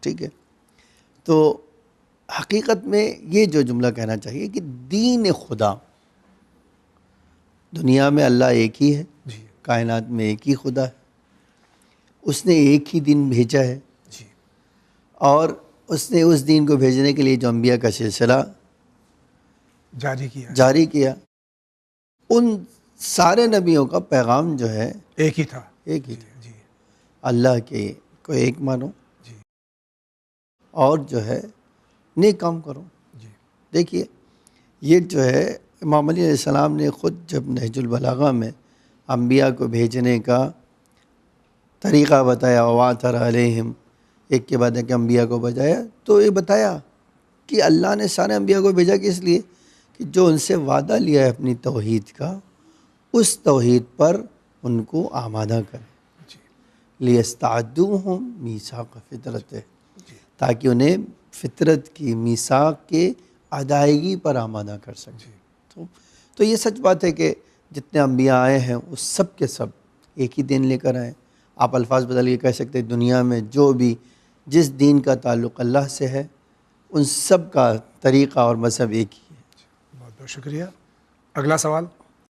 ٹھیک ہے۔ تو حقیقت میں یہ جو جملہ کہنا چاہیے کہ دین خدا، دنیا میں اللہ ایک ہی ہے، جی کائنات میں ایک ہی خدا ہے، اس نے ایک ہی دن بھیجا ہے، جی اور اس نے اس دین کو بھیجنے کے لیے جو انبیاء کا سلسلہ جاری کیا، ان سارے نبیوں کا پیغام جو ہے ایک ہی تھا۔ ایک ہی تھا، جی اللہ کے کو ایک مانو جی اور جو ہے نیک کام کرو۔ جی دیکھیے یہ جو ہے امام علی علیہ السلام نے خود جب نہج البلاغہ میں انبیاء کو بھیجنے کا طریقہ بتایا، وَوَاتَرَ عَلَيْهِمْ، ایک کے بعد ایک انبیاء کو بجایا، تو یہ بتایا کہ اللہ نے سارے انبیاء کو بھیجا کہ اس لیے کہ جو ان سے وعدہ لیا ہے اپنی توحید کا، اس توحید پر ان کو آمادہ کرے، لِيَسْتَعَدُّوهُمْ مِيثَاقَ فِطْرَتِهِ، تاکہ انہیں فطرت کی میثاق کے ادائیگی پر آمادہ کر سکے۔ تو یہ سچ بات ہے کہ جتنے انبیاء آئے ہیں وہ سب کے سب ایک ہی دین لے کر آئے۔ آپ الفاظ بدل کے کہہ سکتے ہیں دنیا میں جو بھی جس دین کا تعلق اللہ سے ہے ان سب کا طریقہ اور مذہب ایک ہی ہے۔ بہت بہت شکریہ۔ اگلا سوال۔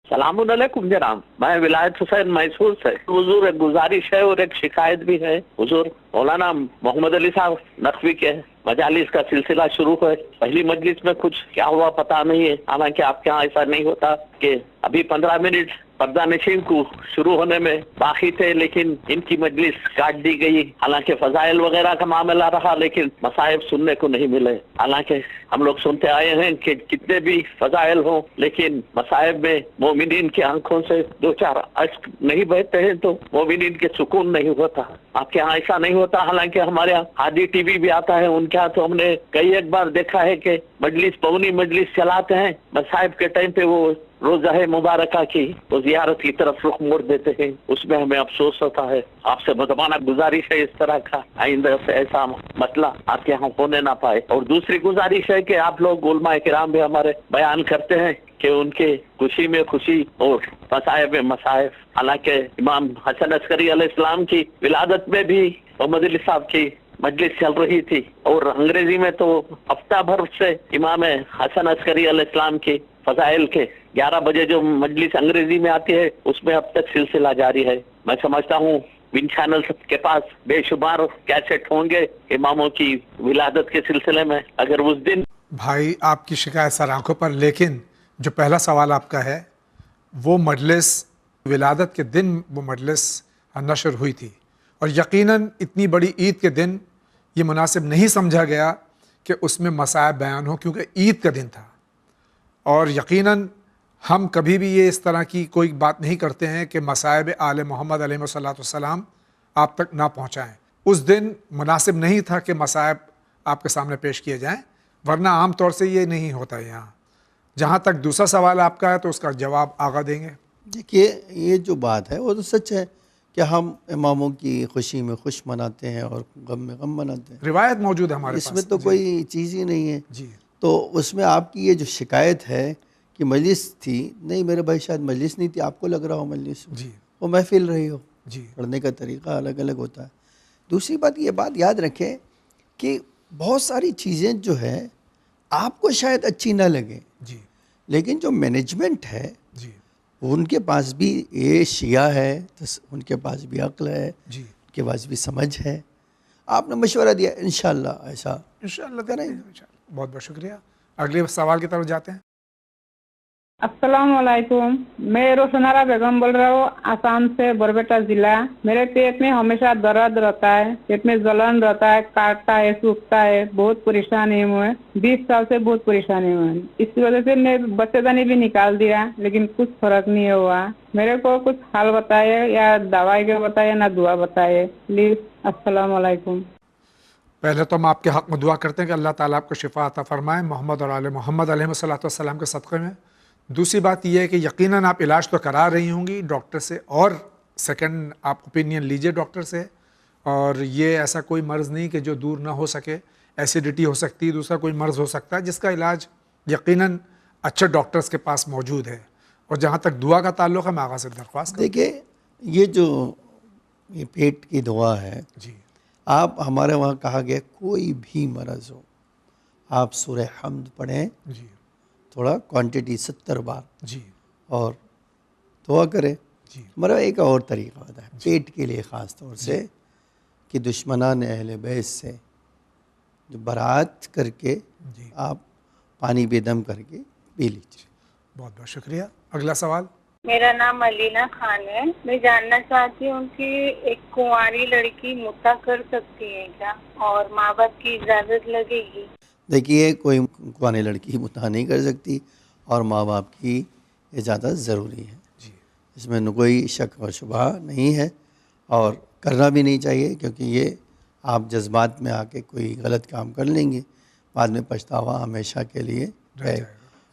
السلام علیکم جناب، میں ولایت حسین میسور سے۔ حضور ایک گزارش ہے اور ایک شکایت بھی ہے۔ حضور مولانا محمد علی صاحب نقوی کے مجالس کا سلسلہ شروع ہے، پہلی مجلس میں کچھ کیا ہوا پتہ نہیں ہے، حالانکہ آپ کے یہاں ایسا نہیں ہوتا کہ ابھی 15 منٹ پردہ نشین کو شروع ہونے میں باقی تھے، لیکن ان کی مجلس کاٹ دی گئی، حالانکہ فضائل وغیرہ کا معاملہ رہا لیکن مصائب سننے کو نہیں ملے۔ حالانکہ ہم لوگ سنتے آئے ہیں کہ کتنے بھی فضائل ہوں لیکن مصائب میں مومنین کی آنکھوں سے دو چار اشک نہیں بہتے ہیں تو مومنین کے سکون نہیں ہوتا۔ آپ کے یہاں ایسا نہیں ہوتا، حالانکہ ہمارے یہاں ہادی ٹی وی بھی آتا ہے، ان کے یہاں تو ہم نے کئی ایک بار دیکھا ہے کہ مجلس پونی مجلس چلاتے ہیں، مصائب کے ٹائم پہ وہ روزہ مبارکہ کی وہ زیارت کی طرف رخ موڑ دیتے ہیں، اس میں ہمیں افسوس ہوتا ہے۔ آپ سے مدبانہ گزارش ہے اس طرح کا آئندہ سے ایسا مسئلہ آپ کے یہاں ہونے نہ پائے۔ اور دوسری گزارش ہے کہ آپ لوگ علماء کرام بھی ہمارے بیان کرتے ہیں کہ ان کے خوشی میں خوشی اور مصائب میں مصائب، حالانکہ امام حسن عسکری علیہ السلام کی ولادت میں بھی محمد علی صاحب کی مجلس چل رہی تھی، اور انگریزی میں تو ہفتہ بھر سے امام حسن عسکری علیہ السلام کی فضائل کے 11 بجے جو مجلس انگریزی میں آتی ہے اس میں اب تک سلسلہ جاری ہے۔ میں سمجھتا ہوں ون چینل کے پاس بے شمار کیسٹ ہوں گے اماموں کی ولادت کے سلسلے میں، اگر اس دن بھائی آپ کی شکایت سر آنکھوں پر، لیکن جو پہلا سوال آپ کا ہے وہ مجلس ولادت کے دن وہ مجلس نشر ہوئی تھی، اور یقیناً اتنی بڑی عید کے دن یہ مناسب نہیں سمجھا گیا کہ اس میں مصائب بیان ہو، کیونکہ عید کا دن تھا، اور یقیناً ہم کبھی بھی یہ اس طرح کی کوئی بات نہیں کرتے ہیں کہ مصائب آل محمد علیہ السلام آپ تک نہ پہنچائیں۔ اس دن مناسب نہیں تھا کہ مصائب آپ کے سامنے پیش کیے جائیں، ورنہ عام طور سے یہ نہیں ہوتا ہے یہاں۔ جہاں تک دوسرا سوال آپ کا ہے تو اس کا جواب آغا دیں گے۔ دیکھیے یہ جو بات ہے وہ تو سچ ہے کہ ہم اماموں کی خوشی میں خوش مناتے ہیں اور غم میں غم مناتے ہیں، روایت موجود ہے ہمارے پاس، اس میں تو کوئی چیز ہی نہیں ہے۔ جی تو اس میں آپ کی یہ جو شکایت ہے کہ مجلس تھی، نہیں میرے بھائی شاید مجلس نہیں تھی، آپ کو لگ رہا ہو مجلس، جی وہ محفل رہی ہو، جی پڑھنے کا طریقہ الگ الگ ہوتا ہے۔ دوسری بات یہ بات یاد رکھیں کہ بہت ساری چیزیں جو ہے آپ کو شاید اچھی نہ لگیں، جی لیکن جو مینجمنٹ ہے جی ان کے پاس بھی یہ شیعہ ہے، ان کے پاس بھی عقل ہے، جی ان کے پاس بھی سمجھ ہے، آپ نے مشورہ دیا، انشاءاللہ ایسا انشاءاللہ کریں کریں گے۔ بہت بہت شکریہ۔ اگلے سوال کی طرف جاتے ہیں۔ السلام علیکم، میں روشنارا بیگم بول رہا ہوں، آسام سے بربیٹا ضلع۔ میرے پیٹ میں ہمیشہ درد رہتا ہے، پیٹ میں جلن رہتا ہے، کاٹتا ہے، سوکھتا ہے، بہت پریشانی ہوئے، 20 سال سے بہت پریشانی ہوئے۔ اس کی وجہ سے میں بچے دانی بھی نکال دیا، لیکن کچھ فرق نہیں ہوا۔ میرے کو کچھ حل بتائے، یا دوائی کے بتائے نہ دعا بتائے پلیز۔ السلام علیکم۔ پہلے تو ہم آپ کے حق میں دعا کرتے ہیں کہ اللہ تعالیٰ آپ کو شفا عطا فرمائے محمد اور آل محمد علیہ السلام کے صدقے میں۔ دوسری بات یہ ہے کہ یقیناً آپ علاج تو کرا رہی ہوں گی ڈاکٹر سے، اور سیکنڈ آپ اوپینین لیجئے ڈاکٹر سے، اور یہ ایسا کوئی مرض نہیں کہ جو دور نہ ہو سکے۔ ایسیڈیٹی ہو سکتی ہے، دوسرا کوئی مرض ہو سکتا ہے جس کا علاج یقیناً اچھے ڈاکٹرز کے پاس موجود ہے۔ اور جہاں تک دعا کا تعلق ہے، میں آغا سے درخواست کروں۔ دیکھیں یہ جو یہ پیٹ کی دعا ہے، جی آپ ہمارے وہاں کہا گیا کوئی بھی مرض ہو آپ سورہ حمد پڑھیں، جی تھوڑا کوانٹٹی 70 بار، جی اور دعا کریں۔ جی ہمارا ایک اور طریقہ ہوتا ہے پیٹ کے لیے خاص طور سے کہ دشمنان اہل بیت سے جو برات کر کے جی آپ پانی بے دم کر کے پی لیجیے۔ بہت بہت شکریہ۔ اگلا سوال۔ میرا نام علینا خان ہے۔ میں جاننا چاہتی ہوں کہ ایک کنواری لڑکی متا کر سکتی ہے کیا، اور ماں باپ کی اجازت لگے گی؟ دیکھیے کوئی کوانی لڑکی متا نہیں کر سکتی، اور ماں باپ کی اجازت ضروری ہے، جی اس میں کوئی شک و شبہ نہیں ہے، اور کرنا بھی نہیں چاہیے، کیونکہ یہ آپ جذبات میں آ کے کوئی غلط کام کر لیں گے، بعد میں پچھتاوا ہمیشہ کے لیے ہے۔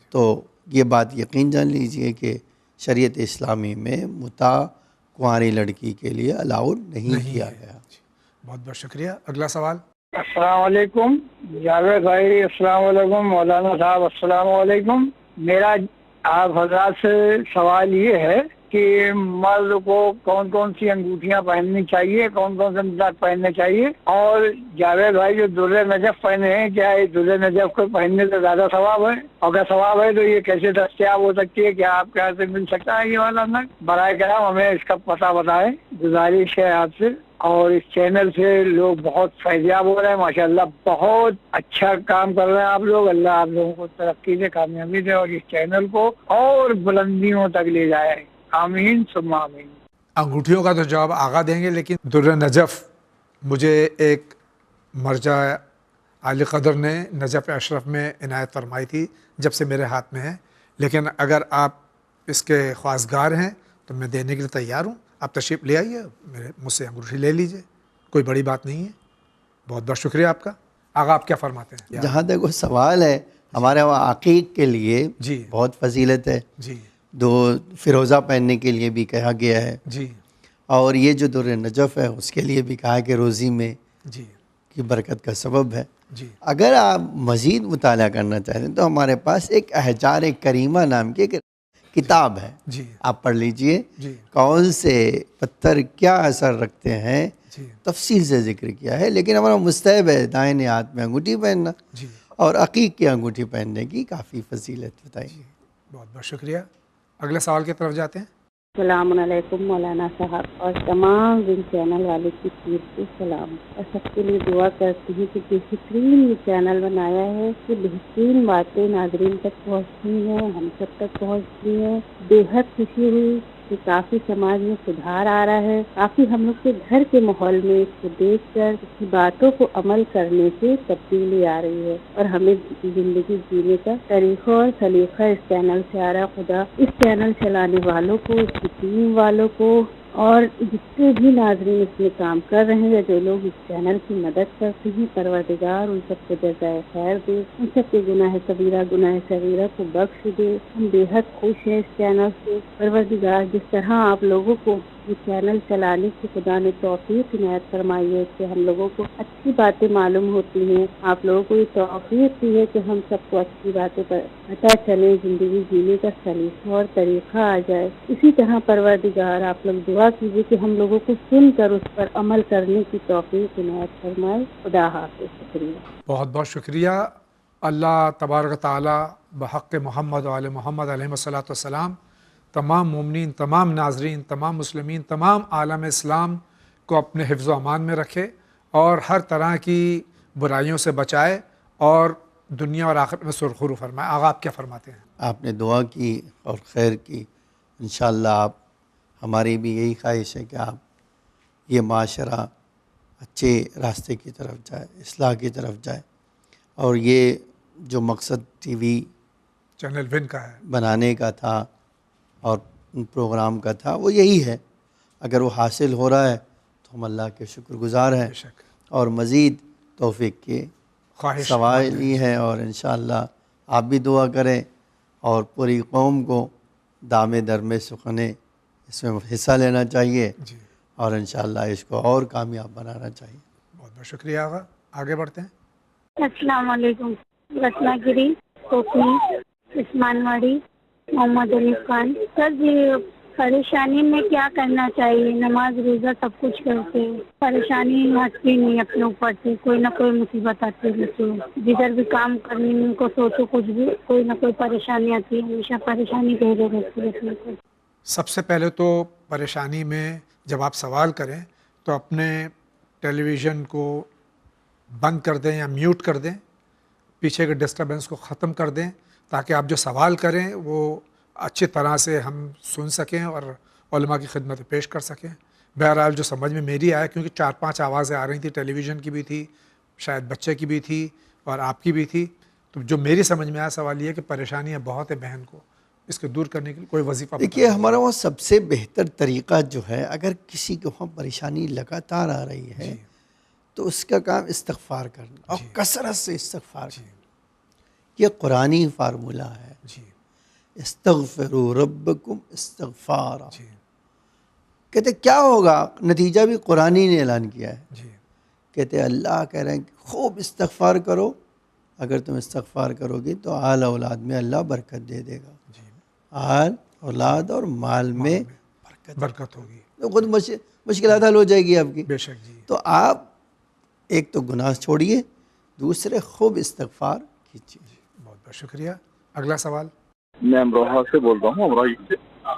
تو یہ بات یقین جان لیجئے کہ شریعت اسلامی میں متا کنواری لڑکی کے لیے الاؤڈ نہیں کیا گیا۔ بہت بہت شکریہ۔ اگلا سوال۔ السلام علیکم جاوید بھائی، السلام علیکم مولانا صاحب، السلام علیکم۔ میرا آپ حضرات سے سوال یہ ہے کہ مرد کو کون کون سی انگوٹھیاں پہننی چاہیے، کون کون سے مداق پہننے چاہیے، اور جاوید بھائی جو درِ نجف پہنے ہیں، کیا یہ درِ نجف کو پہننے سے زیادہ ثواب ہے؟ اگر ثواب ہے تو یہ کیسے دستیاب ہو سکتی ہے؟ کیا آپ کے یہاں سے مل سکتا ہے یہ والا نگ؟ برائے کرام ہمیں اس کا پتہ بتائیں، گزارش ہے آپ سے۔ اور اس چینل سے لوگ بہت فیضیاب ہو رہے ہیں، ماشاءاللہ بہت اچھا کام کر رہے ہیں آپ لوگ۔ اللہ آپ لوگوں کو ترقی دے، کامیابی دے، اور اس چینل کو اور بلندیوں تک لے جائے۔ آمین ثم آمین۔ انگوٹھیوں کا تو جواب آغا دیں گے، لیکن درِ نجف مجھے ایک مرجع عالی قدر نے نجف اشرف میں عنایت فرمائی تھی، جب سے میرے ہاتھ میں ہے، لیکن اگر آپ اس کے خواستگار ہیں تو میں دینے کے لیے تیار ہوں۔ آپ تشریف لے آئیے، مجھ سے انگوٹھی لے لیجئے، کوئی بڑی بات نہیں ہے۔ بہت بہت شکریہ آپ کا۔ آغا آپ کیا فرماتے ہیں؟ جہاں تک وہ سوال ہے، ہمارے وہاں عقیق کے لیے جی بہت فضیلت ہے، جی دو فیروزہ پہننے کے لیے بھی کہا گیا ہے، جی اور یہ جو درِ نجف ہے اس کے لیے بھی کہا کہ روزی میں جی کی برکت کا سبب ہے۔ جی اگر آپ مزید مطالعہ کرنا چاہتے ہیں تو ہمارے پاس ایک احجار کریمہ نام کی ایک کتاب ہے، جی آپ پڑھ لیجئے، جی کون سے پتھر کیا اثر رکھتے ہیں جی تفصیل سے ذکر کیا ہے، لیکن ہمارا مستحب ہے دائیں ہاتھ میں انگوٹھی پہننا، جی اور عقیق کی انگوٹھی پہننے کی کافی فضیلت بتائیے۔ بہت بہت شکریہ۔ اگلے سوال کی طرف جاتے ہیں۔ السلام علیکم مولانا صاحب اور تمام ون چینل والے کی طرف سے سلام، اور سب کے لیے دعا کرتی ہوں کہ بہترین یہ چینل بنایا ہے کہ بہترین باتیں ناظرین تک پہنچتی ہیں، ہم سب تک پہنچتی ہیں۔ بے حد خوشی ہوئی کہ کافی سماج میں سدھار آ رہا ہے، کافی ہم لوگ کے گھر کے ماحول میں اس کو دیکھ کر اس کی باتوں کو عمل کرنے سے تبدیلی آ رہی ہے، اور ہمیں زندگی جینے کا طریقہ اور سلیقہ اس چینل سے آ رہا ہے۔ خدا اس چینل چلانے والوں کو، اس کی ٹیم والوں کو، اور جتنے بھی ناظرین اس میں کام کر رہے ہیں، جو لوگ اس چینل کی مدد کرتے ہیں، پروردگار ان سب کو جزائے خیر دے، ان سب کے گناہ کبیرہ گناہ صغیرہ کو بخش دے۔ ہم بے حد خوش ہیں اس چینل سے۔ پروردگار جس طرح آپ لوگوں کو یہ چینل چلانے کی خدا نے توفیق عنایت فرمائی ہے کہ ہم لوگوں کو اچھی باتیں معلوم ہوتی ہیں، آپ لوگوں کو یہ توفیق دی ہے کہ ہم سب کو اچھی باتیں پتہ چلے، زندگی جینے کا سلیقہ اور طریقہ آ جائے، اسی طرح پروردگار آپ لوگ دعا کیجیے کہ ہم لوگوں کو سن کر اس پر عمل کرنے کی توفیق عنایت فرمائے۔ خدا حافظ۔ شکریہ، بہت بہت شکریہ۔ اللہ تبارک تعالی بحق محمد و آل محمد علیہ الصلاۃ والسلام تمام مومنین، تمام ناظرین، تمام مسلمین، تمام عالم اسلام کو اپنے حفظ و امان میں رکھے اور ہر طرح کی برائیوں سے بچائے اور دنیا اور آخرت میں سرخرو فرمائے۔ آغا آپ کیا فرماتے ہیں؟ آپ نے دعا کی اور خیر کی، انشاءاللہ آپ ہماری بھی یہی خواہش ہے کہ آپ یہ معاشرہ اچھے راستے کی طرف جائے، اصلاح کی طرف جائے، اور یہ جو مقصد ٹی وی چینل ون کا ہے بنانے کا تھا اور پروگرام کا تھا، وہ یہی ہے۔ اگر وہ حاصل ہو رہا ہے تو ہم اللہ کے شکر گزار ہیں، بے شک اور مزید توفیق کے خواہش سوال ہی ہے، اور انشاءاللہ آپ بھی دعا کریں اور پوری قوم کو دامے درمے سخنے اس میں حصہ لینا چاہیے، جی اور انشاءاللہ اس کو اور کامیاب بنانا چاہیے۔ بہت بہت شکریہ آغا، آگے بڑھتے ہیں۔ السلام علیکم، رتنا گری، کوکنی، عثمان واڑی، محمد علی خان۔ سر جی، پریشانی میں کیا کرنا چاہیے؟ نماز روزہ سب کچھ کرتے ہیں، پریشانی ہٹتی نہیں اپنے اوپر سے، کوئی نہ کوئی مصیبت آتی رہتی ہے، جدھر بھی کام کرنے کو سوچو کچھ بھی کوئی نہ کوئی پریشانی آتی ہے، ہمیشہ پریشانی گھیرے رہتی ہے اپنے کو۔ سب سے پہلے تو پریشانی میں جب آپ سوال کریں تو اپنے ٹیلی ویژن کو بند کر دیں یا میوٹ کر دیں، پیچھے کے ڈسٹربنس کو ختم کر دیں، تاکہ آپ جو سوال کریں وہ اچھی طرح سے ہم سن سکیں اور علماء کی خدمت پیش کر سکیں۔ بہرحال جو سمجھ میں میری آیا، کیونکہ 4-5 آوازیں آ رہی تھیں، ٹیلی ویژن کی بھی تھی، شاید بچے کی بھی تھی اور آپ کی بھی تھی، تو جو میری سمجھ میں آیا سوال یہ کہ پریشانیاں بہت ہے بہن کو، اس کو دور کرنے کے لیے کوئی وظیفہ دیکھیے، ہمارا وہاں سب سے بہتر طریقہ جو ہے، اگر کسی کو وہاں پریشانی لگاتار آ رہی ہے تو اس کا کام استغفار کرنا، اور کثرت سے استغفار کرنا۔ یہ قرآنی فارمولہ ہے، استغفروا ربکم استغفارا۔ کہتے کیا ہوگا؟ نتیجہ بھی قرآنی نے اعلان کیا ہے، کہتے اللہ کہہ رہے ہیں کہ خوب استغفار کرو، اگر تم استغفار کرو گی تو آل اولاد میں اللہ برکت دے دے گا، آل اولاد اور مال میں برکت ہوگی، تو خود مشکلات حل ہو جائے گی آپ کی۔ بے شک جی۔ تو آپ ایک تو گناہ چھوڑیے، دوسرے خوب استغفار کیجیے۔ بہت بہت شکریہ۔ اگلا سوال۔ میں امروہہ سے بول رہا ہوں، امروہہ سے۔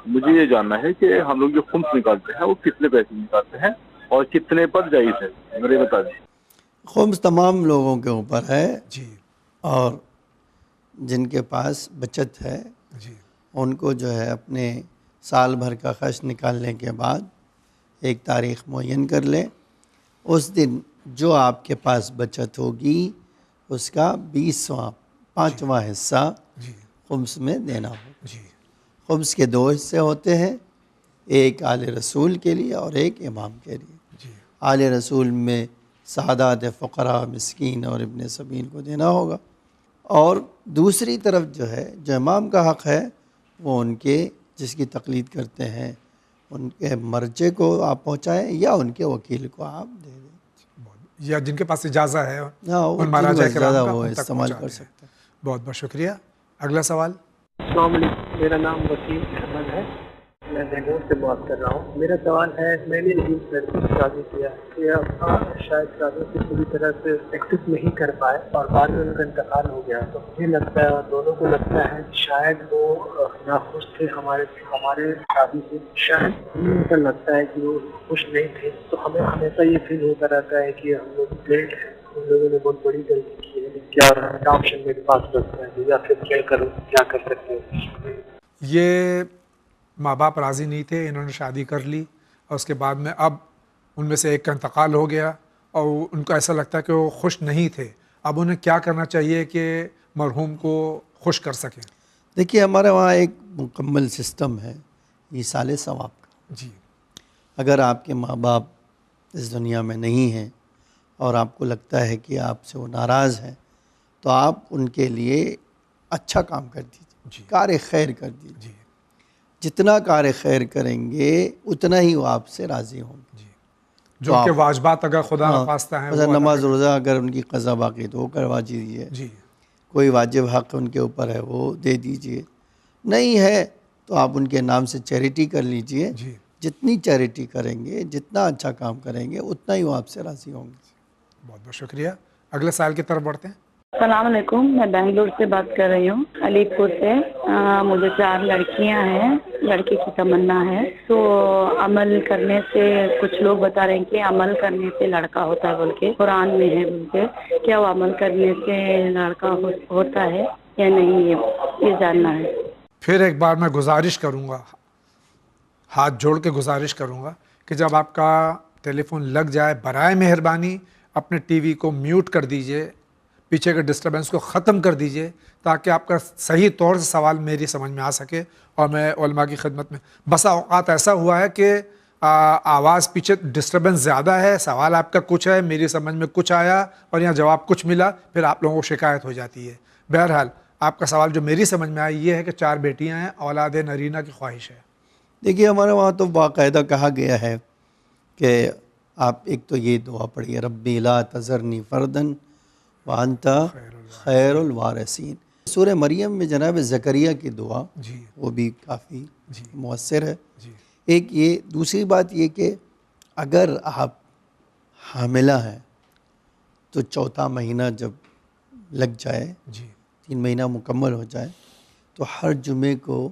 مجھے یہ جاننا ہے کہ ہم لوگ جو خمس نکالتے ہیں وہ کتنے پیسے نکالتے ہیں اور کتنے پر جائز ہے، میرے بتا دیں۔ خمس تمام لوگوں کے اوپر ہے، جی، اور جن کے پاس بچت ہے جی، ان کو جو ہے اپنے سال بھر کا خرچ نکالنے کے بعد ایک تاریخ معین کر لیں، اس دن جو آپ کے پاس بچت ہوگی اس کا 5واں حصہ جی، خمس میں دینا ہوگا۔ جی، خمس کے 2 حصے ہوتے ہیں، ایک آل رسول کے لیے اور ایک امام کے لیے۔ جی، آل رسول میں سادات فقراء، مسکین اور ابن سبیل کو دینا ہوگا، اور دوسری طرف جو ہے جو امام کا حق ہے وہ ان کے جس کی تقلید کرتے ہیں ان کے مرجع کو آپ پہنچائیں یا ان کے وکیل کو آپ دے دیں، یا جن کے پاس اجازہ ہے وہ ان مہاراجہ کرام کا وہ ان تک استعمال پہنچا کر دیں۔ سکتے ہیں۔ بہت بہت شکریہ۔ اگلا سوال۔ السلام علیکم، میرا نام وسیم احمد ہے، میں بنگلور سے بات کر رہا ہوں۔ میرا سوال ہے، میں نے ابھی لڑکی سے شادی کیا کہ اب شاید شادی سے پوری طرح سے ایکسس نہیں کر پائے اور بعد میں ان کا انتقال ہو گیا، تو مجھے لگتا ہے اور دونوں کو لگتا ہے کہ شاید وہ ناخوش تھے ہمارے شادی سے، شاید ان کو لگتا ہے کہ وہ خوش نہیں تھے، تو ہمیں ہمیشہ یہ فیل ہوتا رہتا ہے کہ ہم لوگ گریٹ ہیں، ہم لوگوں نے بہت بڑی غلطی کی ہے، کیا آپشن میرے پاس رکھتا ہے یا پھر کیا کروں، کیا کر سکتے ہیں؟ یہ ماں باپ راضی نہیں تھے, انہوں نے شادی کر لی اور اس کے بعد میں اب ان میں سے ایک کا انتقال ہو گیا اور ان کو ایسا لگتا ہے کہ وہ خوش نہیں تھے. اب انہیں کیا کرنا چاہیے کہ مرحوم کو خوش کر سکیں؟ دیکھیے ہمارے وہاں ایک مکمل سسٹم ہے ایصال ثواب کا. جی. اگر آپ کے ماں باپ اس دنیا میں نہیں ہیں اور آپ کو لگتا ہے کہ آپ سے وہ ناراض ہیں تو آپ ان کے لیے اچھا کام کر دیجیے, کار خیر کر دیجیے. جتنا کار خیر کریں گے اتنا ہی وہ آپ سے راضی ہوں گے. جو ان کے واجبات اگر خدا نخواستہ ہیں, مثلا نماز روزہ اگر ان کی قضا باقی تو وہ کروا دیجیے. جی. کوئی واجب حق ان کے اوپر ہے وہ دے دیجیے, نہیں ہے تو آپ ان کے نام سے چیریٹی کر لیجئے. جی. جتنی چیریٹی کریں گے, جتنا اچھا کام کریں گے اتنا ہی وہ آپ سے راضی ہوں گے. بہت بہت شکریہ. اگلے سائل کی طرف بڑھتے ہیں. السلام علیکم, میں بنگلور سے بات کر رہی ہوں, علی پور سے. مجھے 4 لڑکیاں ہیں, لڑکی کی تمنا ہے. تو عمل کرنے سے کچھ لوگ بتا رہے ہیں کہ عمل کرنے سے لڑکا ہوتا ہے بول کے, قرآن میں ہے بول کے. کیا وہ عمل کرنے سے لڑکا ہوتا ہے یا نہیں, یہ جاننا ہے. پھر ایک بار میں گزارش کروں گا, ہاتھ جوڑ کے گزارش کروں گا کہ جب آپ کا ٹیلی فون لگ جائے برائے مہربانی اپنے ٹی وی کو میوٹ کر دیجئے, پیچھے کے ڈسٹربنس کو ختم کر دیجئے تاکہ آپ کا صحیح طور سے سوال میری سمجھ میں آ سکے اور میں علماء کی خدمت میں. بسا اوقات ایسا ہوا ہے کہ آواز پیچھے ڈسٹربنس زیادہ ہے, سوال آپ کا کچھ ہے, میری سمجھ میں کچھ آیا اور یہاں جواب کچھ ملا, پھر آپ لوگوں کو شکایت ہو جاتی ہے. بہرحال آپ کا سوال جو میری سمجھ میں آئی یہ ہے کہ 4 بیٹیاں ہیں, اولاد نرینہ کی خواہش ہے. دیکھیے ہمارے وہاں تو باقاعدہ کہا گیا ہے کہ آپ ایک تو یہ دعا پڑھیے, ربی لا تذرنی فردن وانت خیر الوارثین. سورہ مریم میں جناب زکریا کی دعا وہ بھی کافی مؤثر ہے. ایک یہ, دوسری بات یہ کہ اگر آپ حاملہ ہیں تو 4تھا مہینہ جب لگ جائے, 3 مہینہ مکمل ہو جائے, تو ہر جمعے کو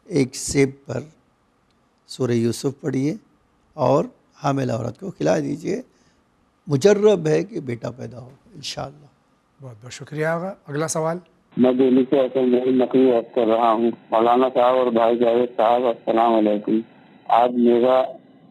ایک سیب پر سورہ یوسف پڑھیے اور حاملہ عورت کو کھلا دیجئے. مجرب ہے کہ بیٹا پیدا ہوگا انشاءاللہ. بہت بہت شکریہ. اگلا سوال. میں دہلی سے نقوی بات کر رہا ہوں. مولانا صاحب اور بھائی جاوید صاحب السلام علیکم. آج میرا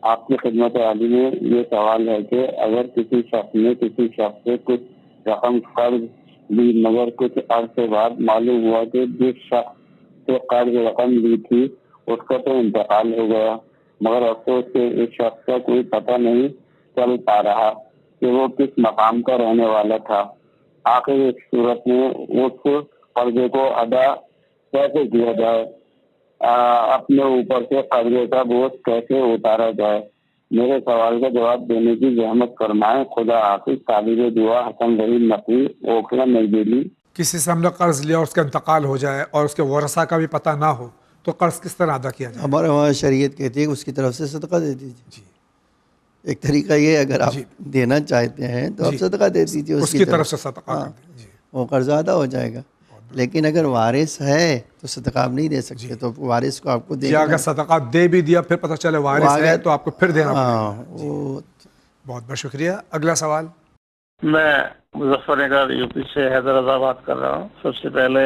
آپ کی خدمت عالی میں یہ سوال ہے کہ اگر کسی شخص نے کسی شخص سے کچھ رقم قرض لی مگر کچھ عرصے بعد معلوم ہوا کہ جس شخص سے قرض رقم لی تھی اس کا تو انتقال ہو گیا, مگر افسوس سے اس شخص کا کوئی پتہ نہیں چل پا رہا کہ وہ کس مقام کا رہنے والا تھا. آخر اس صورت میں اس قرضے کو ادا کیسے کیا جائے, اپنے اوپر سے قرضے کا بوجھ کیسے اتارا جائے؟ میرے سوال کا جواب دینے کی زحمت فرمائیں. خدا حافظ. طالب دعا حسن رحیم نقوی, اوکھلا, نئی دہلی. کسی سے ہم نے قرض لیا اور اس کا انتقال ہو جائے اور اس کے ورثاء کا بھی پتہ نہ ہو تو قرض کس طرح ادا کیا جائے؟ ہمارے وہاں شریعت کہتی ہے کہ اس کی طرف سے صدقہ دے دیجیے. ایک طریقہ یہ اگر آپ دینا چاہتے ہیں تو آپ صدقہ دے دیجیے, اس کی طرف سے صدقہ کر دیجیے, وہ قرض ادا ہو جائے گا. لیکن اگر وارث ہے تو صدقہ آپ نہیں دے سکتے, تو وارث کو آپ کو دینا. اگر صدقہ دے بھی دیا پھر پتہ چلے وارث ہے تو آپ کو پھر دینا پڑے گا. بہت بہت شکریہ. اگلا سوال. میں مظفر نگر یو پی سے حیدرآباد بات کر رہا ہوں. سب سے پہلے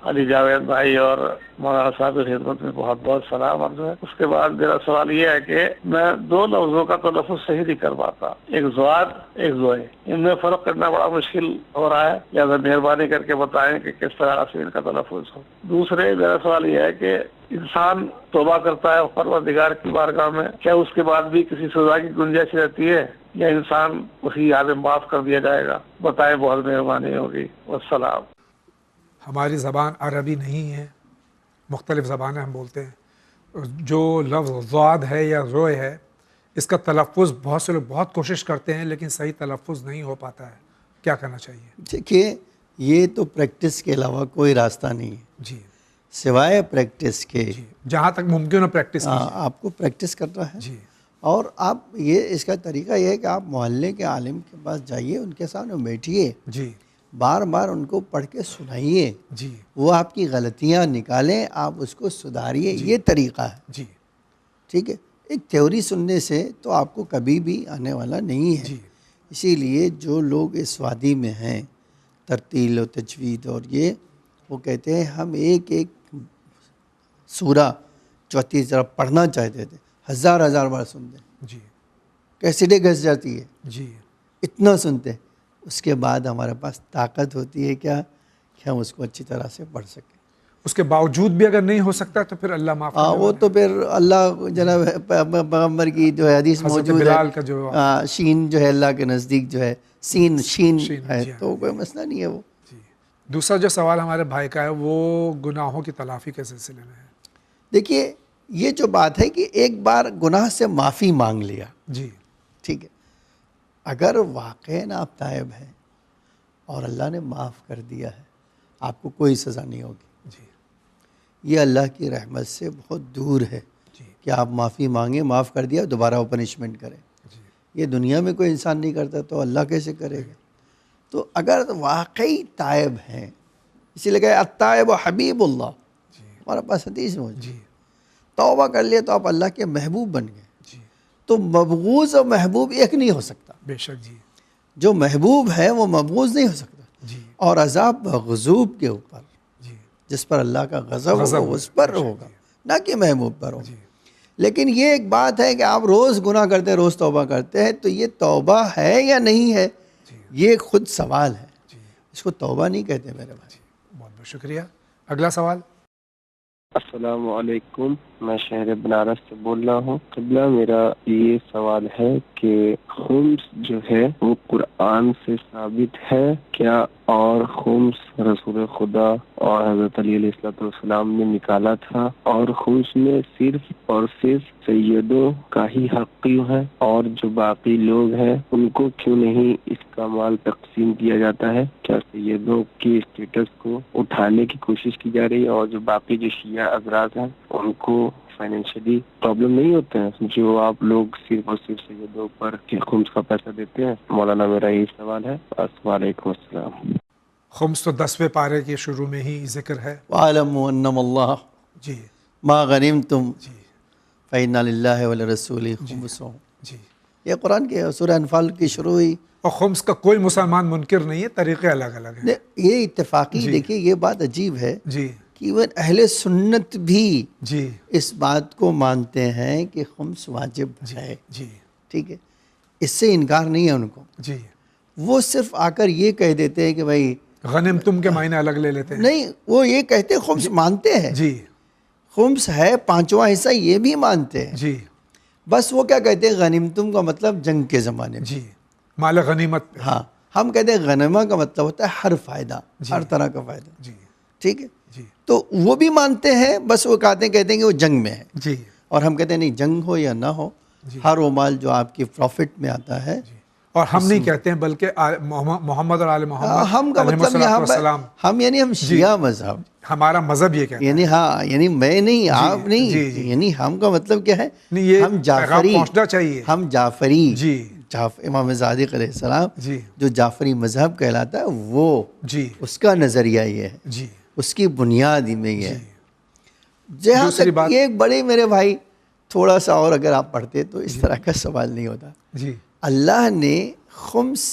علی جاوید بھائی اور مولانا صاحب کی خدمت میں بہت بہت سلام عرض ہے. اس کے بعد میرا سوال یہ ہے کہ میں 2 لفظوں کا تلفظ صحیح نہیں کر پاتا, ایک زواد ایک زوئے, ان میں فرق کرنا بڑا مشکل ہو رہا ہے, لہٰذا مہربانی کر کے بتائیں کہ کس طرح سے ان کا تلفظ ہو. دوسرے میرا سوال یہ ہے کہ انسان توبہ کرتا ہے پروردگار کی بارگاہ میں, کیا اس کے بعد بھی کسی سزا کی گنجائش رہتی ہے یا انسان اسی یاد میں معاف کر دیا جائے گا؟ بتائیں, بہت مہربانی ہوگی. والسلام. ہماری زبان عربی نہیں ہے, مختلف زبانیں ہم بولتے ہیں. جو لفظ ضاد ہے یا روئے ہے اس کا تلفظ بہت سے لوگ بہت کوشش کرتے ہیں لیکن صحیح تلفظ نہیں ہو پاتا ہے. کیا کرنا چاہیے؟ دیکھیے یہ تو پریکٹس کے علاوہ کوئی راستہ نہیں ہے. جی. سوائے پریکٹس کے جہاں تک ممکن ہو پریکٹس کیجیے. آپ کو پریکٹس کرنا ہے. جی. اور آپ یہ اس کا طریقہ یہ ہے کہ آپ محلے کے عالم کے پاس جائیے, ان کے سامنے بیٹھیے, جی, بار بار ان کو پڑھ کے سنائیے, جی, وہ آپ کی غلطیاں نکالیں, آپ اس کو سدھاریے. یہ طریقہ ہے. جی, ٹھیک ہے. ایک تھیوری سننے سے تو آپ کو کبھی بھی آنے والا نہیں ہے. جی. اسی لیے جو لوگ اس وادی میں ہیں ترتیل و تجوید اور یہ, وہ کہتے ہیں ہم ایک ایک سورہ چوتھی طرف پڑھنا چاہتے تھے، ہزار بار سنتے ہیں، جی کیسٹیں گھس جاتی ہے، جی اتنا سنتے ہیں، اس کے بعد ہمارے پاس طاقت ہوتی ہے کیا کہ ہم اس کو اچھی طرح سے پڑھ سکیں. اس کے باوجود بھی اگر نہیں ہو سکتا تو پھر اللہ معاف کرنے وہ تو پھر اللہ جناب پیغمبر کی جو ہے حدیث موجود بلال کا جو ہے، شین جو ہے اللہ کے نزدیک جو ہے شین ہے، تو کوئی مسئلہ نہیں ہے وہ. دوسرا جو سوال ہمارے بھائی کا ہے وہ گناہوں کی تلافی کے سلسلے میں ہے. دیکھیے یہ جو بات ہے کہ ایک بار گناہ سے معافی مانگ لیا، جی ٹھیک ہے، اگر واقعاً آپ تائب ہیں اور اللہ نے معاف کر دیا ہے، آپ کو کوئی سزا نہیں ہوگی. جی یہ اللہ کی رحمت سے بہت دور ہے کہ آپ معافی مانگیں، معاف کر دیا دوبارہ وہ پنشمنٹ کریں. یہ دنیا میں کوئی انسان نہیں کرتا تو اللہ کیسے کرے گا؟ تو اگر واقعی تائب ہیں، اسی لیے کہ التائب حبیب اللہ، ہمارے پاس حدیث موجود ہے، توبہ کر لیا تو آپ اللہ کے محبوب بن گئے. تو مبغوض اور محبوب ایک نہیں ہو سکتا. بے شک جی. جو محبوب ہے وہ مبغوض نہیں ہو سکتا. اور عذاب غضوب کے اوپر، جس پر اللہ کا غضب ہوگا اس پر ہوگا، نہ کہ محبوب پر ہوگا. لیکن یہ ایک بات ہے کہ آپ روز گناہ کرتے ہیں، روز توبہ کرتے ہیں، تو یہ توبہ ہے یا نہیں ہے، یہ خود سوال ہے. اس کو توبہ نہیں کہتے میرے بھائی. بہت بہت شکریہ. اگلا سوال. السلام علیکم، میں شہر بنارس سے بول رہا ہوں. قبلہ میرا یہ سوال ہے کہ خمس جو ہے وہ قرآن سے ثابت ہے کیا، اور خمس رسول خدا اور حضرت علی علیہ السلام نے نکالا تھا، اور خمس میں صرف اور صرف سیدوں کا ہی حق کیوں ہے، اور جو باقی لوگ ہیں ان کو کیوں نہیں اس کا مال تقسیم کیا جاتا ہے؟ کیا سیدوں کی اسٹیٹس کو اٹھانے کی کوشش کی جا رہی ہے، اور جو باقی جو شیعہ حضرات ہیں ان کو فائنینشلی پرابلم نہیں ہوتے ہیں جو آپ لوگ صرف اور صرف سیدوں پر خمس کا پیسہ دیتے ہیں؟ مولانا میرا یہی سوال ہے. وعلیکم السلام. خمس تو 10ویں پارے کے شروع میں ہی ذکر ہے. وَاعْلَمُوا أَنَّمَا اللَّهُ جی مَا غَنِمْتُمْ فَإِنَّ لِلَّهِ وَلِرَسُولِهِ خُمُسُهُ. جی یہ قرآن کے سورہ انفال کی شروع ہوئی. اور خمس کا کوئی مسلمان منکر نہیں ہے، طریقے الگ الگ ہیں. یہ اتفاقی دیکھیے یہ بات عجیب ہے جی کہ ایون اہل سنت بھی جی اس بات کو مانتے ہیں کہ خمس واجب ہے. جی ٹھیک ہے، اس سے انکار نہیں ہے ان کو. جی وہ صرف آ کر یہ کہہ دیتے ہیں کہ بھائی غنیمتم کے معنی الگ لے لیتے ہیں. نہیں، وہ یہ کہتے ہیں خمس مانتے ہیں، جی خمس ہے پانچواں حصہ، یہ بھی مانتے ہیں. جی بس وہ کیا کہتے ہیں غنیمتم کا مطلب جنگ کے زمانے میں. جی مال غنیمت پہ. ہاں، ہم کہتے ہیں غنیمہ کا مطلب ہوتا ہے ہر فائدہ، ہر طرح کا فائدہ. جی ٹھیک ہے، جی تو وہ بھی مانتے ہیں، بس وہ کہتے ہیں کہ وہ جنگ میں ہے. جی اور ہم کہتے ہیں نہیں، جنگ ہو یا نہ ہو، ہر وہ مال جو آپ کی پروفٹ میں آتا ہے. اور ہم نہیں کہتے ہیں بلکہ محمد اور آل محمد ہم کا مطلب یہاں ہم یعنی ہم شیعہ مذہب، ہمارا مذہب یہ کہتا ہے. یعنی ہاں، یعنی میں نہیں، آپ نہیں، یعنی ہم کا مطلب کیا ہے، ہم جعفری پہنچنا چاہیے. ہم جعفری، جی امام صادق علیہ السلام جی جو جعفری مذہب کہلاتا ہے وہ، جی اس کا نظریہ یہ ہے، جی اس کی بنیاد میں یہ ہے. جہاں تک یہ ایک بڑے میرے بھائی تھوڑا سا اور اگر آپ پڑھتے تو اس طرح کا سوال نہیں ہوتا. جی اللہ نے خمس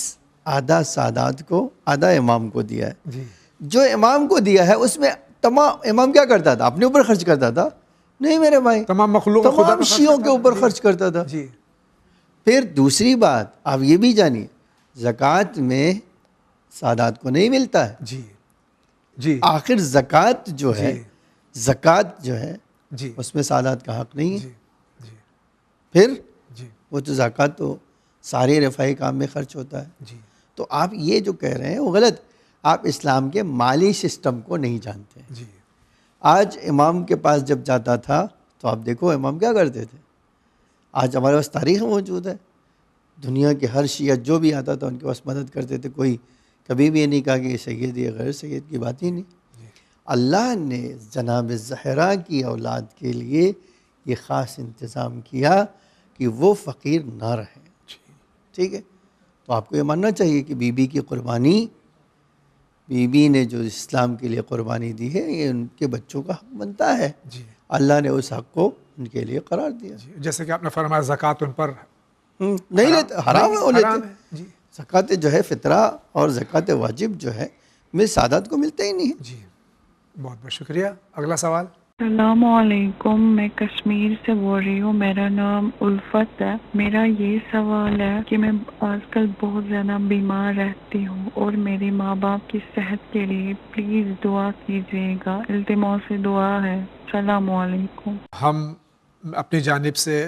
آدھا سادات کو، آدھا امام کو دیا ہے. جی جو امام کو دیا ہے اس میں تمام امام کیا کرتا تھا؟ اپنے اوپر خرچ کرتا تھا؟ نہیں میرے بھائی، تمام مخلوق تمام شیعوں کے اوپر خرچ کرتا تھا. جی پھر دوسری بات آپ یہ بھی جانیے، زکوٰۃ میں سادات کو نہیں ملتا ہے. جی جی آخر زکوٰۃ جو ہے، زکوٰۃ جو ہے جی اس میں سادات کا حق نہیں ہے. جی جی پھر جی وہ تو زکوٰۃ تو سارے رفاہی کام میں خرچ ہوتا ہے. جی تو آپ یہ جو کہہ رہے ہیں وہ غلط. آپ اسلام کے مالی سسٹم کو نہیں جانتے. جی آج امام کے پاس جب جاتا تھا تو آپ دیکھو امام کیا کرتے تھے. آج ہمارے پاس تاریخ موجود ہے، دنیا کے ہر شیعہ جو بھی آتا تھا ان کے پاس مدد کرتے تھے. کوئی کبھی بھی یہ نہیں کہا کہ یہ سید یا غیر سید کی بات ہی نہیں. اللہ نے جناب زہرا کی اولاد کے لیے یہ خاص انتظام کیا کہ وہ فقیر نہ رہیں. ٹھیک ہے، تو آپ کو یہ ماننا چاہیے کہ بی بی کی قربانی، بی بی نے جو اسلام کے لیے قربانی دی ہے یہ ان کے بچوں کا حق بنتا ہے. جی اللہ نے اس حق کو ان کے لیے قرار دیا. جیسے کہ آپ نے فرمایا زکوٰۃ ان پر نہیں لیتے، حرام ہے وہ لیتے. جی زکوٰۃ جو ہے فطرہ اور زکوٰۃ واجب جو ہے میں سادات کو ملتے ہی نہیں ہے. جی بہت بہت شکریہ. اگلا سوال. السلام علیکم، میں کشمیر سے بول رہی ہوں، میرا نام الفت ہے۔ میرا یہ سوال ہے کہ میں آج کل بہت زیادہ بیمار رہتی ہوں اور میرے ماں باپ کی صحت کے لیے پلیز دعا کیجیے گا، التماس سے دعا ہے۔ السلام علیکم۔ ہم اپنی جانب سے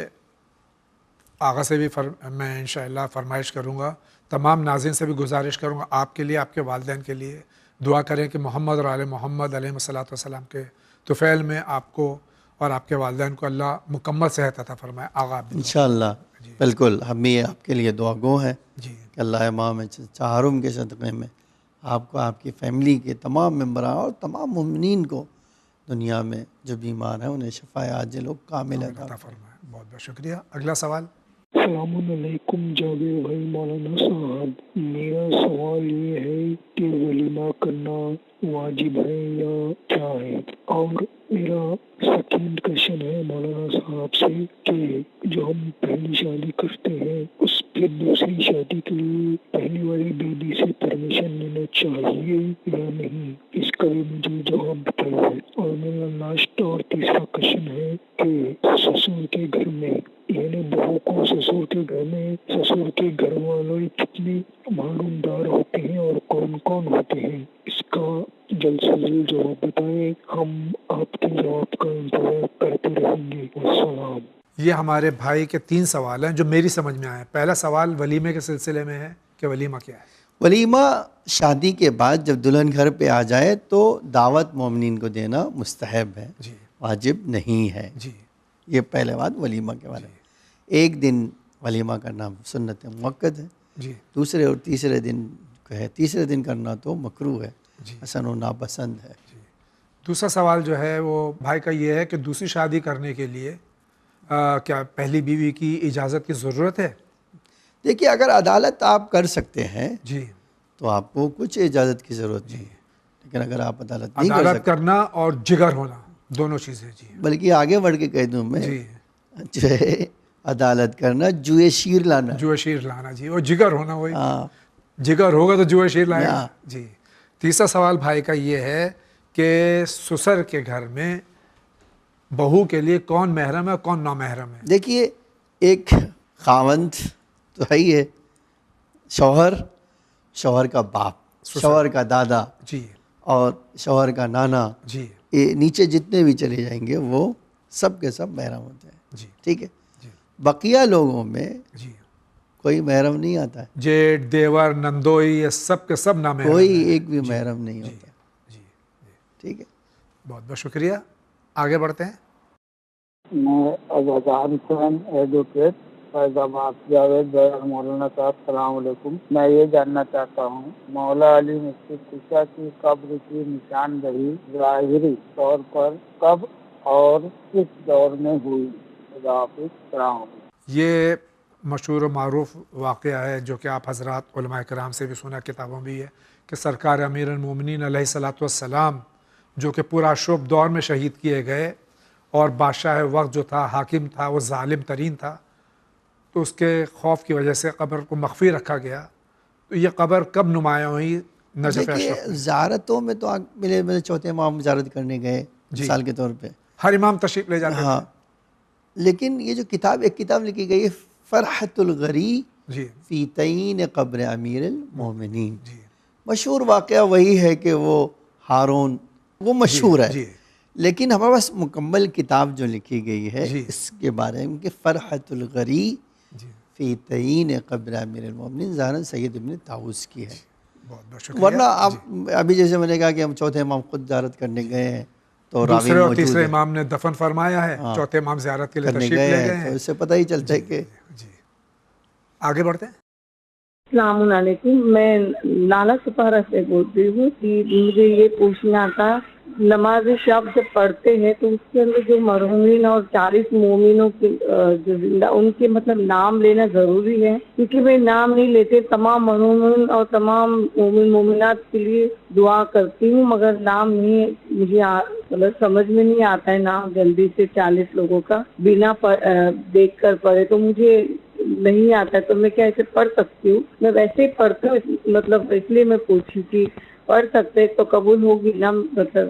آغا سے بھی میں انشاءاللہ فرمائش کروں گا، تمام ناظرین سے بھی گزارش کروں گا، آپ کے لیے، آپ کے والدین کے لیے دعا کریں کہ محمد اور آل محمد علیہ الصلوۃ والسلام کے طفیل میں آپ کو اور آپ کے والدین کو اللہ مکمل صحت عطا فرمائے۔ آغا آپ انشاءاللہ بالکل، ہم بھی آپ کے لیے دعا گو ہیں کہ اللہ امام چہارم کے صدقے میں آپ کو، آپ کی فیملی کے تمام ممبران اور تمام مومنین کو دنیا میں جو بیمار ہیں انہیں شفائے عاجل و کامل عطا فرمائے۔ بہت بہت شکریہ۔ اگلا سوال۔ السلام علیکم جابر بھائی، مولانا صاحب، میرا سوال یہ ہے کہ ولیمہ کرنا واجب ہے یا کیا ہے؟ اور میرا سیکنڈ کویشچن ہے مولانا صاحب سے کہ جو ہم پہلی شادی کرتے ہیں اس پھر دوسری شادی کے لیے پہلی والی بیوی سے پرمیشن لینا چاہیے یا نہیں، اس کا بھی مجھے جواب بتائیے۔ اور میرا لاسٹ اور تیسرا کویشچن ہے کہ سسر کے گھر میں، یعنی بہو کو سسر کے گھر میں سسر کے گھر والے کتنے معلوم دار ہوتے ہیں اور کون کون ہوتے ہیں، اس کا جلد سے جلد جواب بتائیں، ہم آپ کے جواب کا انتظار کرتے رہیں گے۔ السلام۔ یہ ہمارے بھائی کے 3 سوال ہیں جو میری سمجھ میں آئے۔ پہلا سوال ولیمے کے سلسلے میں ہے کہ ولیمہ کیا ہے؟ ولیمہ شادی کے بعد جب دلہن گھر پہ آ جائے تو دعوت مومنین کو دینا مستحب ہے، واجب نہیں ہے۔ یہ پہلے بات ولیمہ کے بارے میں۔ ایک دن ولیمہ کرنا سنت مؤکد ہے، دوسرے اور تیسرے دن ہے، تیسرے دن کرنا تو مکروہ ہے، حسن و ناپسند ہے۔ دوسرا سوال جو ہے وہ بھائی کا یہ ہے کہ دوسری شادی کرنے کے لیے کیا پہلی بیوی کی اجازت کی ضرورت ہے؟ دیکھیے، اگر عدالت آپ کر سکتے ہیں جی تو آپ کو کچھ اجازت کی ضرورت نہیں، لیکن اگر آپ عدالت نہیں کر سکتے، کرنا اور جگر ہونا دونوں چیزیں، جی بلکہ آگے بڑھ کے کہہ دوں میں جو ہے عدالت کرنا جوئے شیر لانا، جوئے شیر لانا، جی، اور جگر ہونا، وہی جگر ہوگا تو جوئے شیر لائے گا۔ جی، تیسرا سوال بھائی کا یہ ہے کہ سسر کے گھر میں بہو کے لیے کون محرم ہے اور کون نامحرم ہے؟ دیکھیے، ایک خاوند تو ہے ہی ہے، شوہر کا باپ، شوہر کا دادا، جی، اور شوہر کا نانا، جی، یہ نیچے جتنے بھی چلے جائیں گے وہ سب کے سب محرم ہوتے ہیں، جی، ٹھیک ہے۔ بقیہ لوگوں میں جی کوئی محرم نہیں آتا ہے، جیٹ، دیور، نندوئی، یہ سب کے سب نامحرم، کوئی ایک بھی محرم نہیں ہوتا، ٹھیک ہے۔ بہت بہت شکریہ۔ آگے بڑھتے ہیں۔ میں اذہان حسین، ایڈوکیٹ، فیض آباد، جاوید بھائی، مولانا صاحب السلام علیکم۔ میں یہ جاننا چاہتا ہوں مولا علی مسجد عیسیٰ کی قبر کی نشاندہی ظاہری طور پر کب اور کس دور میں ہوئی؟ خدا حافظ، السلام علیکم۔ یہ مشہور و معروف واقعہ ہے جو کہ آپ حضرات علماء کرام سے بھی سنا، کتابوں بھی ہے، کہ سرکار امیر المومنین علیہ الصلوۃ والسلام جو کہ پورا شعب دور میں شہید کیے گئے اور بادشاہ وقت جو تھا، حاکم تھا، وہ ظالم ترین تھا، تو اس کے خوف کی وجہ سے قبر کو مخفی رکھا گیا۔ تو یہ قبر کب نمایاں ہوئی؟ نجف اشرف میں۔ زیارتوں میں تو میرے چوتھے امام زیارت کرنے گئے مثال کے طور پہ، ہر امام تشریف لے جاتے تھے، لیکن یہ جو ایک کتاب لکھی گئی ہے فرحت الغری فی تعین قبر امیر المومنین، مشہور واقعہ وہی ہے کہ وہ ہارون، وہ مشہور ہے، لیکن ہمارے پاس مکمل کتاب جو لکھی گئی ہے اس کے بارے میں کہ فرحت الغری فی تعین قبر امیر المومنین ظاہراً سید ابن طاووس کی ہے، ورنہ آپ ابھی جیسے میں نے کہا کہ ہم چوتھے امام خود زیارت کرنے گئے ہیں تو دوسرے اور تیسرے امام نے دفن فرمایا ہے، چوتھے امام زیارت کے لیے تشریف لے گئے ہیں، تو اس سے پتہ ہی چلتا ہے کہ آگے بڑھتے ہیں۔ السلام علیکم، میں لالا سپارہ سے بول رہی ہوں کہ مجھے یہ پوچھنا تھا، نماز شب جب پڑھتے ہیں تو اس کے اندر جو مرحومین اور 40 مومنوں کے جو زندہ، ان کے مطلب نام لینا ضروری ہے؟ کیونکہ میں نام نہیں لیتے، تمام مرحومین اور تمام مومن مومنات کے لیے دعا کرتی ہوں، مگر نام نہیں مجھے مطلب سمجھ میں نہیں آتا ہے نام جلدی سے 40 لوگوں کا بنا دیکھ کر پڑھے تو مجھے نہیں آتا ہے، تو میں کیا ایسے پڑھ سکتی ہوں؟ میں ویسے ہی پڑھتی ہوں، مطلب اس لیے میں پوچھی کہ پڑھ سکتے تو قبول ہوگی نا؟ مطلب